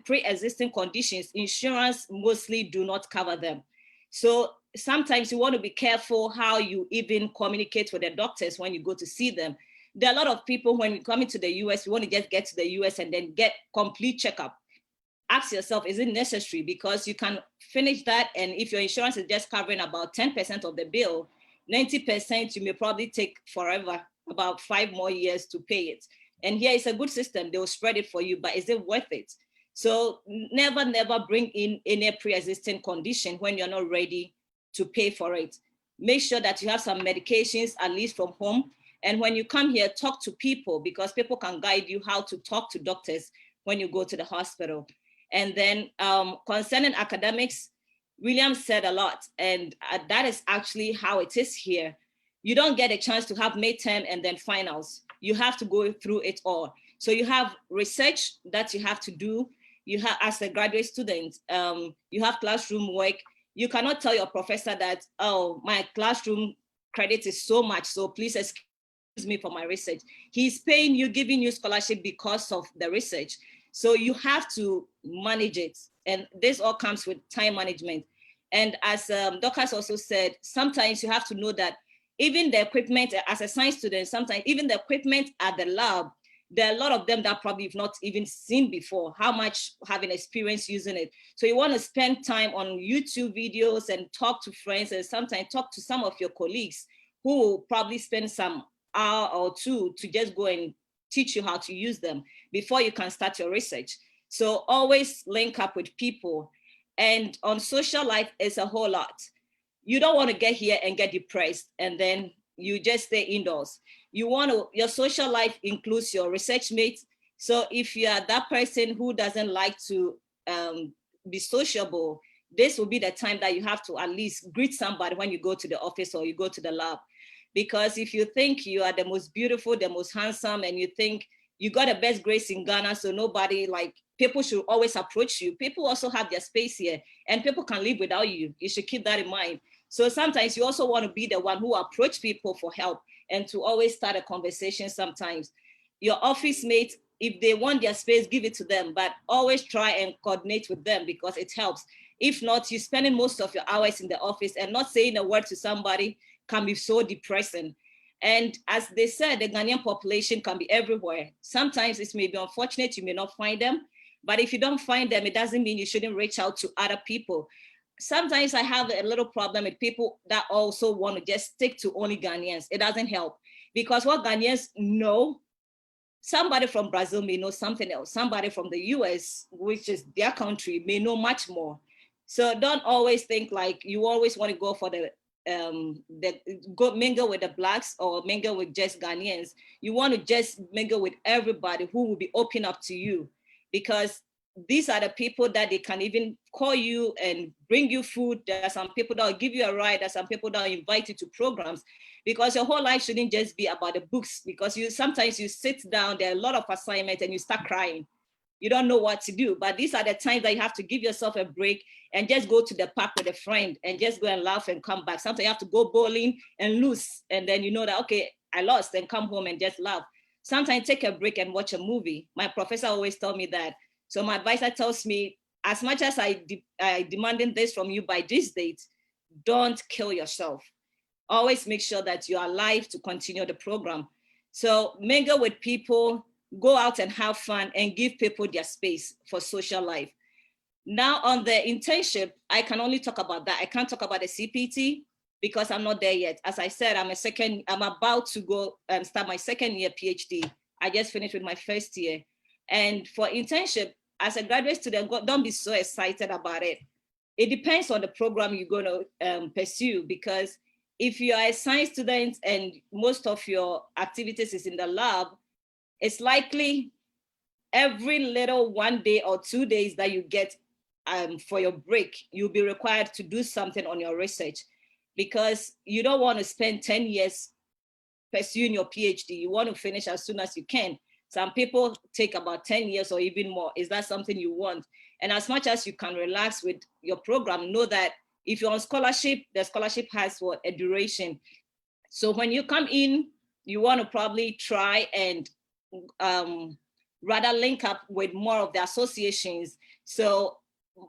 pre-existing conditions, insurance mostly do not cover them. So sometimes you want to be careful how you even communicate with the doctors when you go to see them. There are a lot of people, when we come into the US, we want to just get to the US and then get complete checkup. Ask yourself, is it necessary? Because you can finish that, and if your insurance is just covering about 10% of the bill, 90% you may probably take forever, about 5 more years to pay it. And here is a good system, they will spread it for you, but is it worth it? So never bring in any pre-existing condition when you're not ready to pay for it. Make sure that you have some medications, at least from home. And when you come here, talk to people, because people can guide you how to talk to doctors when you go to the hospital. And then concerning academics, William said a lot, and that is actually how it is here. You don't get a chance to have midterm and then finals. You have to go through it all. So you have research that you have to do. You have, as a graduate student, you have classroom work. You cannot tell your professor that, oh, my classroom credit is so much, so please excuse me for my research. He's paying you, giving you scholarship because of the research. So you have to manage it. And this all comes with time management. And as Doc has also said, sometimes you have to know that even the equipment, as a science student, sometimes even the equipment at the lab, there are a lot of them that probably you've not even seen before, how much having experience using it. So you want to spend time on YouTube videos and talk to friends, and sometimes talk to some of your colleagues who will probably spend some hour or two to just go and teach you how to use them before you can start your research. So always link up with people. And on social life, it's a whole lot. You don't want to get here and get depressed and then you just stay indoors. You want to, your social life includes your research mates. So if you are that person who doesn't like to be sociable, this will be the time that you have to at least greet somebody when you go to the office or you go to the lab. Because if you think you are the most beautiful, the most handsome, and you think you got the best grades in Ghana, so nobody, like, people should always approach you. People also have their space here, and people can live without you. You should keep that in mind. So sometimes you also want to be the one who approach people for help and to always start a conversation sometimes. Your office mates, if they want their space, give it to them, but always try and coordinate with them because it helps. If not, you're spending most of your hours in the office and not saying a word to somebody can be so depressing. And as they said, the Ghanaian population can be everywhere. Sometimes it may be unfortunate, you may not find them, but if you don't find them, it doesn't mean you shouldn't reach out to other people. Sometimes I have a little problem with people that also want to just stick to only Ghanaians. It doesn't help, because what Ghanaians know, somebody from Brazil may know something else. Somebody from the US, which is their country, may know much more. So don't always think like you always want to go for go mingle with the Blacks or mingle with just Ghanaians. You want to just mingle with everybody who will be open up to you, because these are the people that they can even call you and bring you food. There are some people that will give you a ride. There are some people that will invite you to programs, because your whole life shouldn't just be about the books, because sometimes you sit down, there are a lot of assignments and you start crying. You don't know what to do, but these are the times that you have to give yourself a break and just go to the park with a friend and just go and laugh and come back. Sometimes you have to go bowling and lose, and then you know that, okay, I lost, and come home and just laugh. Sometimes take a break and watch a movie. My professor always told me that. So my advisor tells me, as much as I demanding this from you by this date, don't kill yourself. always make sure that you are alive to continue the program. So mingle with people, go out and have fun, and give people their space for social life. Now on the internship, I can only talk about that. I can't talk about the CPT because I'm not there yet. As I said, I'm about to go and start my second year PhD. I just finished with my first year. And for internship, as a graduate student, don't be so excited about it. It depends on the program you're going to pursue, because if you are a science student and most of your activities is in the lab, it's likely every little 1 day or 2 days that you get for your break, you'll be required to do something on your research, because you don't want to spend 10 years pursuing your PhD. You want to finish as soon as you can. Some people take about 10 years or even more. Is that something you want? And as much as you can relax with your program, know that if you're on scholarship, the scholarship has a duration. So when you come in, you want to probably try and rather link up with more of the associations. So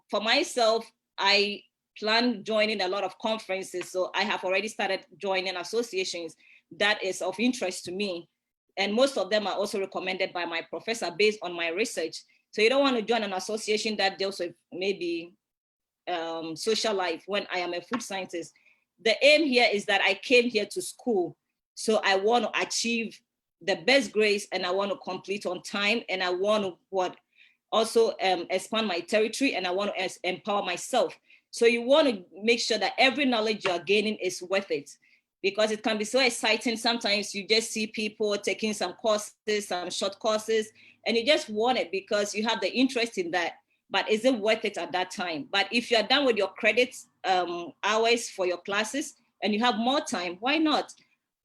for myself, I plan joining a lot of conferences. So I have already started joining associations that is of interest to me. And most of them are also recommended by my professor based on my research. So you don't want to join an association that deals with maybe social life when I am a food scientist. The aim here is that I came here to school. So I want to achieve the best grades, and I want to complete on time, and I want to also expand my territory, and I want to empower myself. So you want to make sure that every knowledge you are gaining is worth it, because it can be so exciting. Sometimes you just see people taking some courses, some short courses, and you just want it because you have the interest in that. But is it worth it at that time? But if you're done with your credits hours for your classes and you have more time, why not?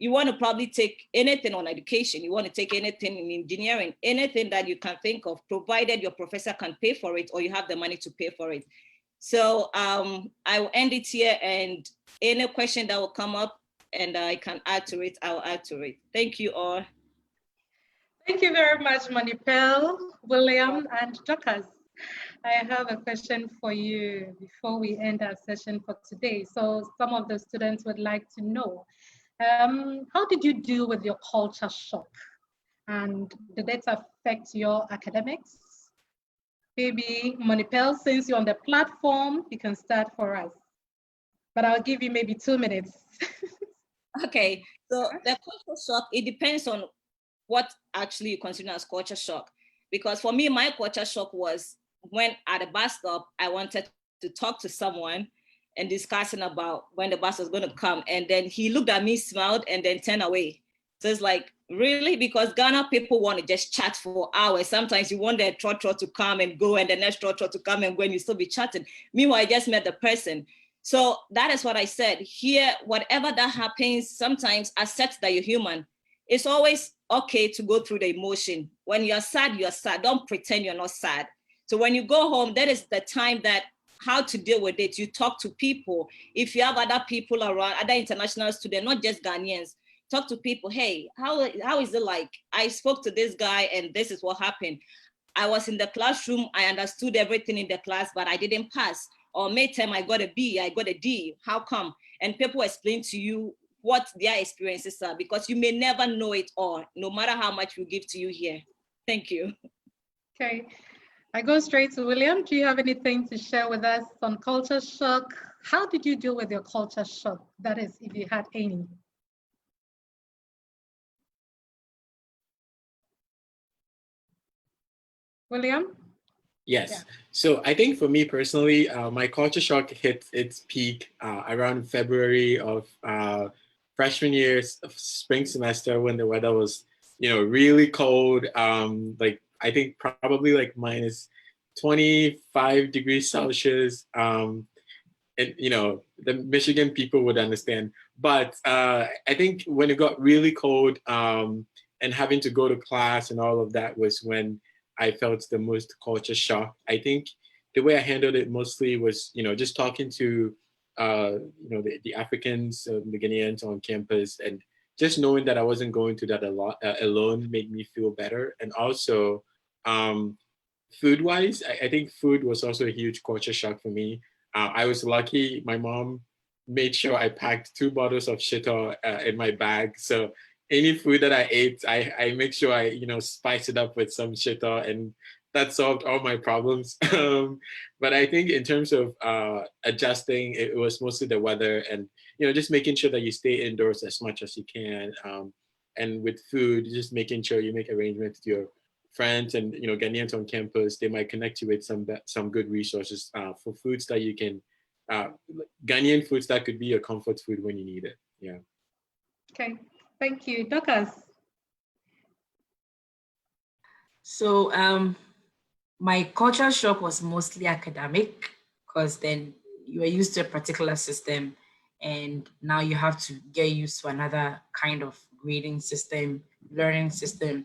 You want to probably take anything on education. You want to take anything in engineering, anything that you can think of, provided your professor can pay for it or you have the money to pay for it. So I will end it here, and any question that will come up and I can add to it, I'll add to it. Thank you all. Thank you very much, Monipel, William, and Dorcas. I have a question for you before we end our session for today. So some of the students would like to know, how did you deal with your culture shock? And did it affect your academics? Maybe Monipel, since you're on the platform, you can start for us. But I'll give you maybe 2 minutes. Okay, so the culture shock, it depends on what actually you consider as culture shock. Because for me, my culture shock was when at a bus stop, I wanted to talk to someone and discussing about when the bus was going to come. And then he looked at me, smiled, and then turned away. So it's like, really? Because Ghana people want to just chat for hours. Sometimes you want the trotro to come and go, and the next trotro to come and go, and you still be chatting. Meanwhile, I just met the person. So that is what I said. Here, whatever that happens, sometimes accept that you're human. It's always okay to go through the emotion. When you're sad, you're sad. Don't pretend you're not sad. So when you go home, that is the time that how to deal with it. You talk to people. If you have other people around, other international students, not just Ghanaians, talk to people. Hey, how is it like? I spoke to this guy and this is what happened. I was in the classroom. I understood everything in the class, but I didn't pass. Or midterm, I got a B, I got a D. How come? And people explain to you what their experiences are, because you may never know it all, no matter how much we give to you here. Thank you. Okay, I go straight to William. Do you have anything to share with us on culture shock? How did you deal with your culture shock? That is, if you had any. William? Yes. Yeah. So I think for me personally, my culture shock hit its peak around February of freshman year, spring semester, when the weather was, really cold. Like I think probably like minus 25 degrees Celsius. And the Michigan people would understand. But I think when it got really cold and having to go to class and all of that was when I felt the most culture shock. I think the way I handled it mostly was, just talking to, the Africans, the Ghanaians on campus, and just knowing that I wasn't going through that a lot alone made me feel better. And also, food-wise, I think food was also a huge culture shock for me. I was lucky. My mom made sure I packed 2 bottles of shito in my bag. So any food that I ate, I make sure I, spice it up with some shito, and that solved all my problems. But I think in terms of adjusting, it was mostly the weather and, just making sure that you stay indoors as much as you can. And with food, just making sure you make arrangements with your friends and, Ghanaians on campus. They might connect you with some good resources for foods that you can, Ghanaian foods that could be your comfort food when you need it. Yeah. Okay, thank you. Dorcas. So my culture shock was mostly academic, because then you are used to a particular system and now you have to get used to another kind of grading system, learning system,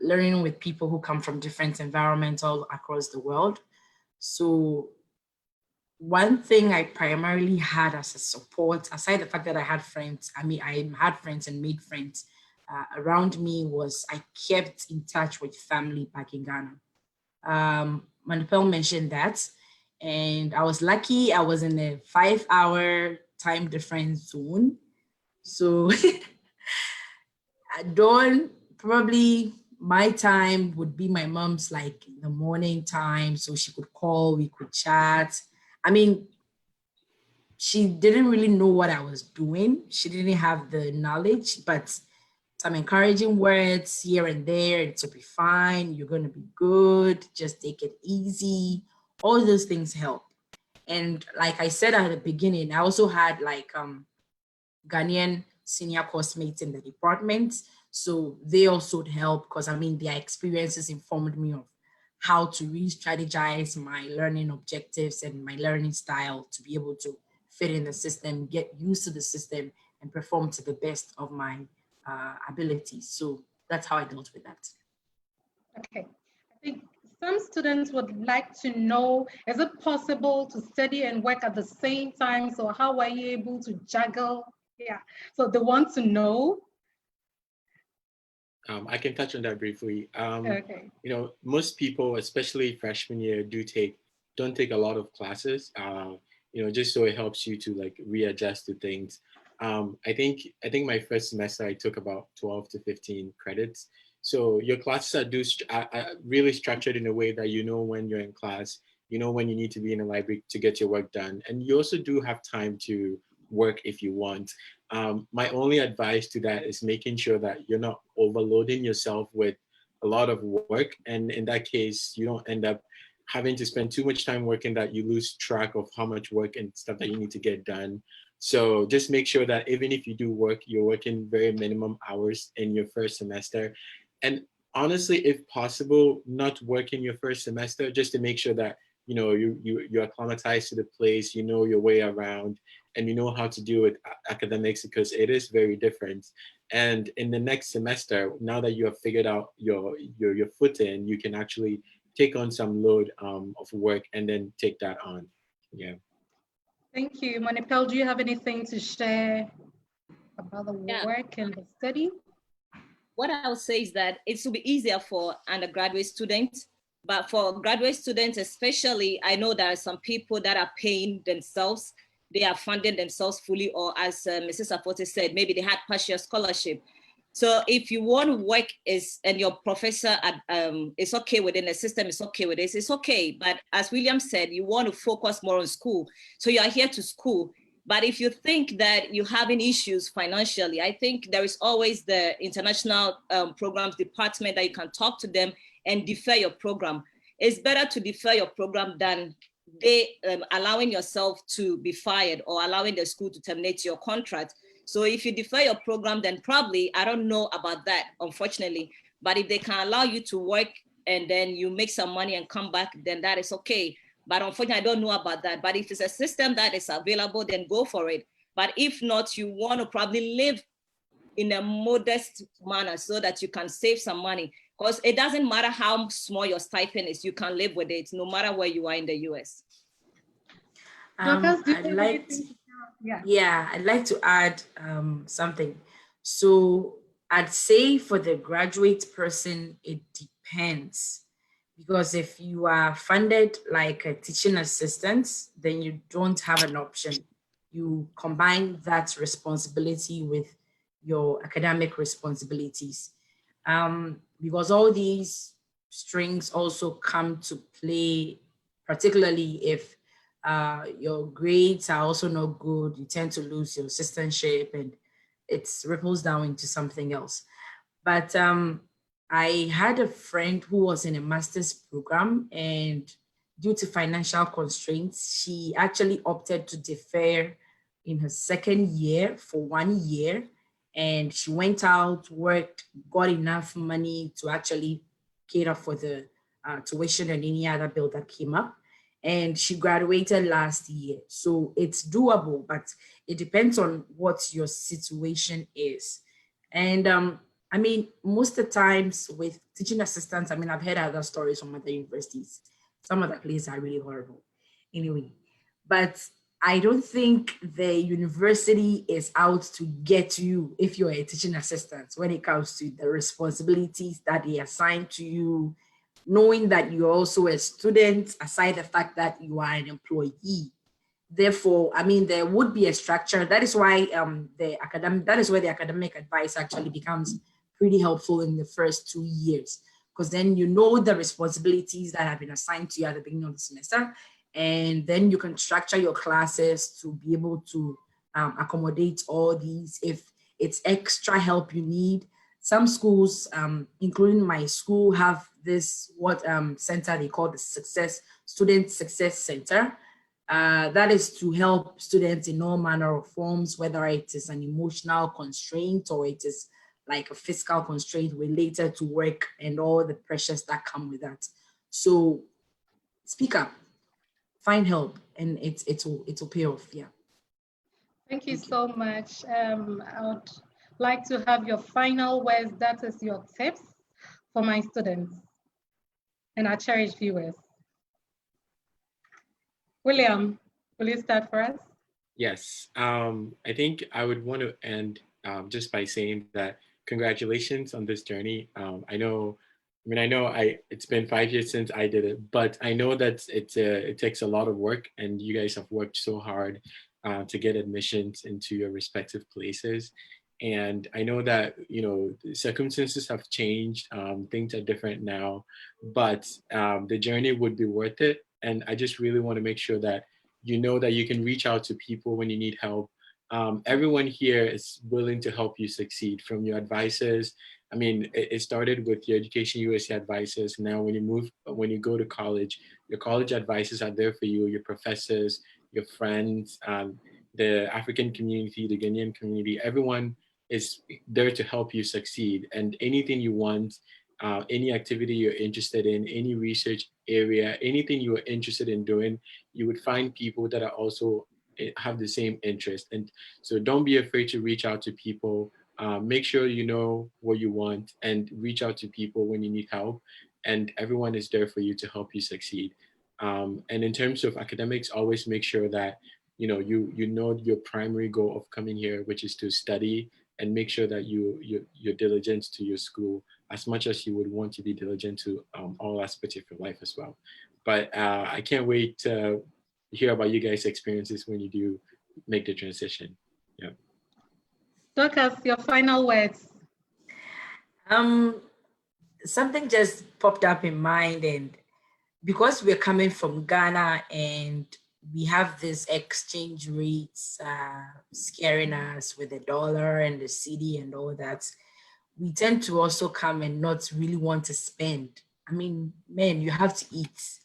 learning with people who come from different environments all across the world. So one thing I primarily had as a support, aside the fact that I had friends, I had friends and made friends around me, was I kept in touch with family back in Ghana. Manipel mentioned that, and I was lucky I was in a 5-hour time difference zone. So at dawn, probably my time would be my mom's like in the morning time, so she could call, we could chat. I mean, she didn't really know what I was doing. She didn't have the knowledge, but some encouraging words here and there. It'll be fine. You're going to be good. Just take it easy. All those things help. And like I said at the beginning, I also had like Ghanaian senior course mates in the department. So they also help, because their experiences informed me of how to re-strategize my learning objectives and my learning style to be able to fit in the system, get used to the system, and perform to the best of my abilities. So that's how I dealt with that. Okay, I think some students would like to know, is it possible to study and work at the same time? So how are you able to juggle? Yeah, so they want to know. I can touch on that briefly. Okay. Most people, especially freshman year, don't take a lot of classes. Just so it helps you to like readjust to things. I think my first semester I took about 12 to 15 credits. So your classes are really structured in a way that when you're in class, when you need to be in a library to get your work done, and you also do have time to work if you want. My only advice to that is making sure that you're not overloading yourself with a lot of work, and in that case, you don't end up having to spend too much time working that you lose track of how much work and stuff that you need to get done. So just make sure that even if you do work, you're working very minimum hours in your first semester. And honestly, if possible, not work in your first semester, just to make sure that you're acclimatized to the place, you know your way around, and you know how to deal with academics, because it is very different. And in the next semester, now that you have figured out your footing, you can actually take on some load of work and then take that on. Yeah. Thank you. Manipel, do you have anything to share about the work and the study? What I would say is that it will be easier for undergraduate students, but for graduate students especially, I know there are some people that are paying themselves, they are funding themselves fully, or as Mrs. Aforte said, maybe they had partial scholarship. So if you want to work and your professor is okay within the system, is okay with this, it's okay. But as William said, you want to focus more on school. So you are here to school. But if you think that you're having issues financially, I think there is always the international programs department that you can talk to them and defer your program. It's better to defer your program than allowing yourself to be fired or allowing the school to terminate your contract. So if you defer your program, then probably, I don't know about that, unfortunately, but if they can allow you to work and then you make some money and come back, then that is okay. But unfortunately, I don't know about that. But if it's a system that is available, then go for it. But if not, you want to probably live in a modest manner so that you can save some money. Because it doesn't matter how small your stipend is, you can live with it no matter where you are in the US. I'd like to add something. So I'd say for the graduate person, it depends. Because if you are funded like a teaching assistant, then you don't have an option. you combine that responsibility with your academic responsibilities. Because all these strings also come to play, particularly if your grades are also not good, you tend to lose your assistantship and it ripples down into something else. But I had a friend who was in a master's program, and due to financial constraints, she actually opted to defer in her second year for 1 year. And she went out, worked, got enough money to actually cater for the tuition and any other bill that came up. And she graduated last year. So it's doable, but it depends on what your situation is. And I mean, most of the times with teaching assistants, I mean, I've heard other stories from other universities. Some of the places are really horrible. Anyway, but I don't think the university is out to get you if you're a teaching assistant when it comes to the responsibilities that they assign to you, knowing that you're also a student, aside the fact that you are an employee. Therefore, I mean, there would be a structure. That is why that is where the academic advice actually becomes pretty helpful in the first 2 years, because then you know the responsibilities that have been assigned to you at the beginning of the semester, and then you can structure your classes to be able to accommodate all these. If it's extra help you need, some schools, including my school, have this center they call the Student Success Center. That is to help students in all manner of forms, whether it is an emotional constraint or it is like a fiscal constraint related to work and all the pressures that come with that. So speak up, find help, and it'll pay off. Yeah. Thank you so much. I would like to have your final words. That is your tips for my students and our cherished viewers. William, will you start for us? Yes, I think I would want to end just by saying that congratulations on this journey. I know it's been 5 years since I did it, but I know that it takes a lot of work, and you guys have worked so hard to get admissions into your respective places. And I know that, circumstances have changed, things are different now, but the journey would be worth it. And I just really want to make sure that you know that you can reach out to people when you need help. Everyone here is willing to help you succeed, from your advisors. I mean, it started with your EducationUSA advisors. Now, when you go to college, your college advisors are there for you, your professors, your friends, the African community, the Ghanaian community, everyone is there to help you succeed. And anything you want, any activity you're interested in, any research area, anything you are interested in doing, you would find people that are also have the same interest. And so don't be afraid to reach out to people. Make sure you know what you want and reach out to people when you need help. And everyone is there for you to help you succeed. And in terms of academics, always make sure that you know your primary goal of coming here, which is to study, and make sure that you're diligent to your school as much as you would want to be diligent to all aspects of your life as well. But I can't wait to hear about you guys' experiences when you do make the transition. Yeah. Dorcas, your final words. Something just popped up in mind, and because we're coming from Ghana and we have this exchange rates scaring us with the dollar and the cedi and all that, we tend to also come and not really want to spend. I mean, man, you have to eat.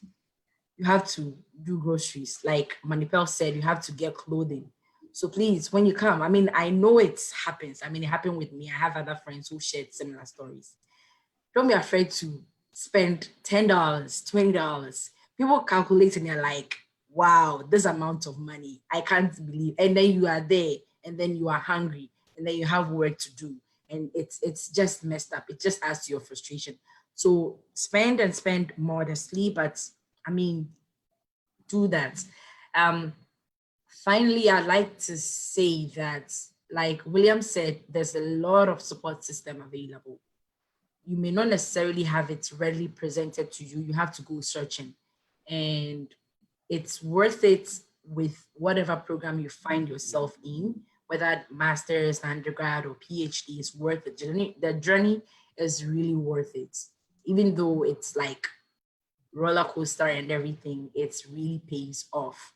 You have to do groceries. Like Manipel said, you have to get clothing. So please, when you come, I mean, I know it happens. I mean, it happened with me. I have other friends who shared similar stories. Don't be afraid to spend $10, $20. People calculate and they're like, wow, this amount of money, I can't believe. And then you are there, and then you are hungry, and then you have work to do. And it's just messed up. It just adds to your frustration. So spend and spend modestly, but I mean, do that. Finally, I'd like to say that, like William said, there's a lot of support system available. You may not necessarily have it readily presented to you. You have to go searching, and it's worth it with whatever program you find yourself in, whether master's, undergrad, or PhD, is worth the journey. The journey is really worth it. Even though it's like roller coaster and everything, it's really pays off.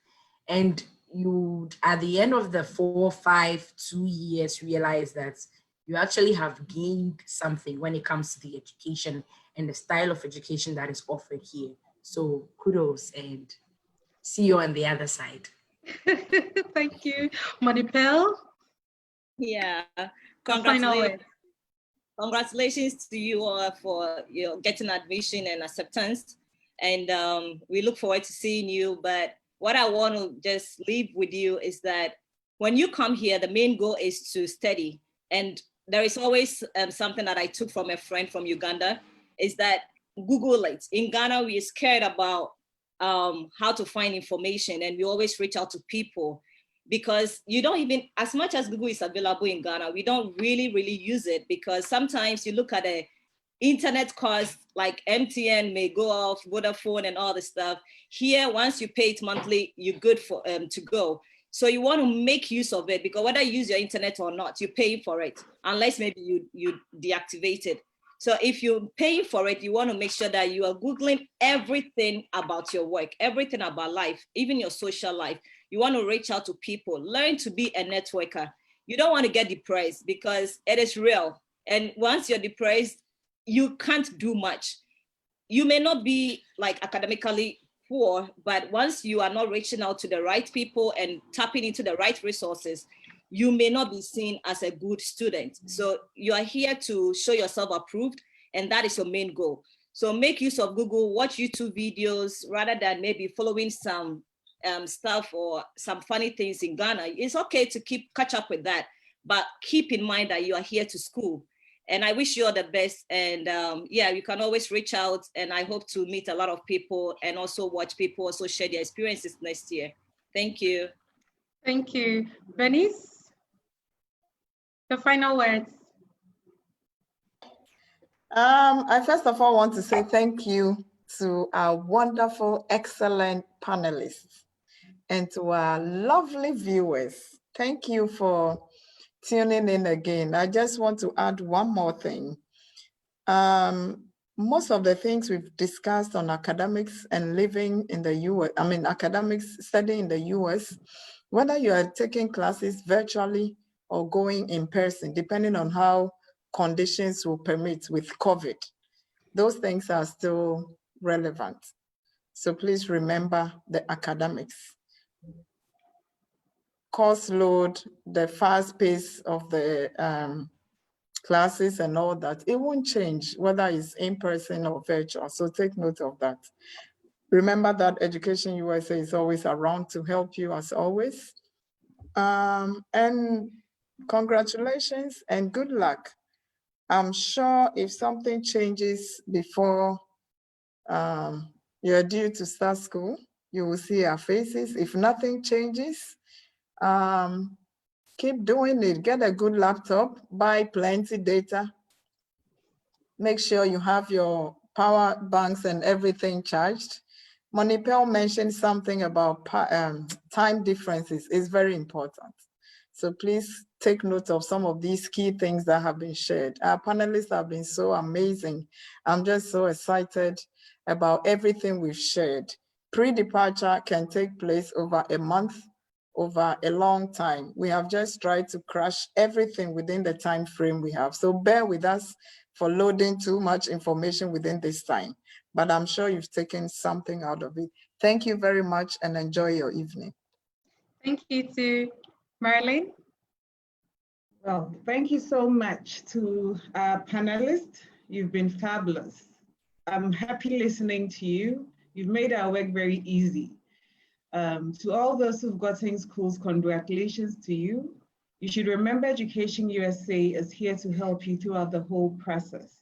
And you, at the end of the 4, 5, 2 years, realize that you actually have gained something when it comes to the education and the style of education that is offered here. So kudos, and see you on the other side. Thank you. Monipel? Yeah, Congratulations to you all for your getting admission and acceptance. And we look forward to seeing you. But what I want to just leave with you is that when you come here, the main goal is to study. And there is always something that I took from a friend from Uganda, is that Google it. In Ghana, we're scared about how to find information, and we always reach out to people, because you don't even, as much as Google is available in Ghana, we don't really use it, because sometimes you look at the internet costs, like MTN may go off, Vodafone and all the stuff. Here, once you pay it monthly, you're good for to go. So you want to make use of it, because whether you use your internet or not, you're paying for it, unless maybe you deactivate it. So if you're paying for it, you want to make sure that you are Googling everything about your work, everything about life, even your social life. You want to reach out to people, learn to be a networker. You don't want to get depressed, because it is real. And once you're depressed, you can't do much. You may not be like academically poor, but once you are not reaching out to the right people and tapping into the right resources, you may not be seen as a good student. So you are here to show yourself approved, and that is your main goal. So make use of Google, watch YouTube videos, rather than maybe following some stuff or some funny things in Ghana. It's okay to catch up with that, but keep in mind that you are here to school. And I wish you all the best. And yeah, you can always reach out, and I hope to meet a lot of people and also watch people also share their experiences next year. Thank you. Thank you. Bernice, the final words. I first of all want to say thank you to our wonderful, excellent panelists and to our lovely viewers. Thank you for tuning in again. I just want to add one more thing. Most of the things we've discussed on academics and living in the US, academics studying in the US, whether you are taking classes virtually or going in person, depending on how conditions will permit with COVID, those things are still relevant. So please remember the academics. Course load, the fast pace of the classes and all that, it won't change whether it's in person or virtual. So take note of that. Remember that Education USA is always around to help you as always. And congratulations and good luck. I'm sure if something changes before you're due to start school, you will see our faces. If nothing changes, keep doing it. Get a good laptop, buy plenty data. Make sure you have your power banks and everything charged. Monipel mentioned something about time differences. It's very important. So please take note of some of these key things that have been shared. Our panelists have been so amazing. I'm just so excited about everything we've shared. Pre-departure can take place over a month, over a long time. We have just tried to crush everything within the time frame we have. So bear with us for loading too much information within this time, but I'm sure you've taken something out of it. Thank you very much and enjoy your evening. Thank you to Marilyn. Well, thank you so much to our panelists. You've been fabulous. I'm happy listening to you. You've made our work very easy. To all those who've gotten schools, congratulations to you. You should remember Education USA is here to help you throughout the whole process.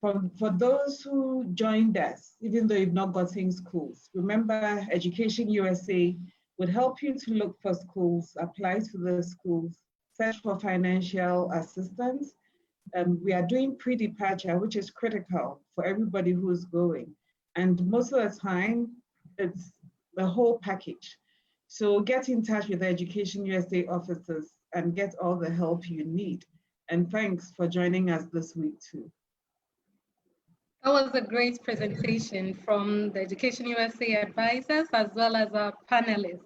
For those who joined us, even though you've not gotten schools, remember Education USA would help you to look for schools, apply to the schools, search for financial assistance. We are doing pre-departure, which is critical for everybody who's going. And most of the time, it's the whole package. So get in touch with the Education USA officers and get all the help you need. And thanks for joining us this week too. That was a great presentation from the Education USA advisors as well as our panelists.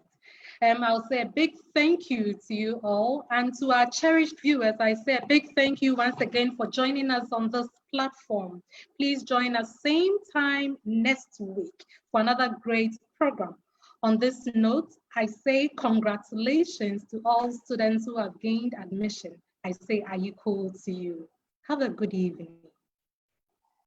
I'll say a big thank you to you all, and to our cherished viewers, I say a big thank you once again for joining us on this platform. Please join us same time next week for another great program. On this note, I say congratulations to all students who have gained admission. I say, are you cool to you? Have a good evening.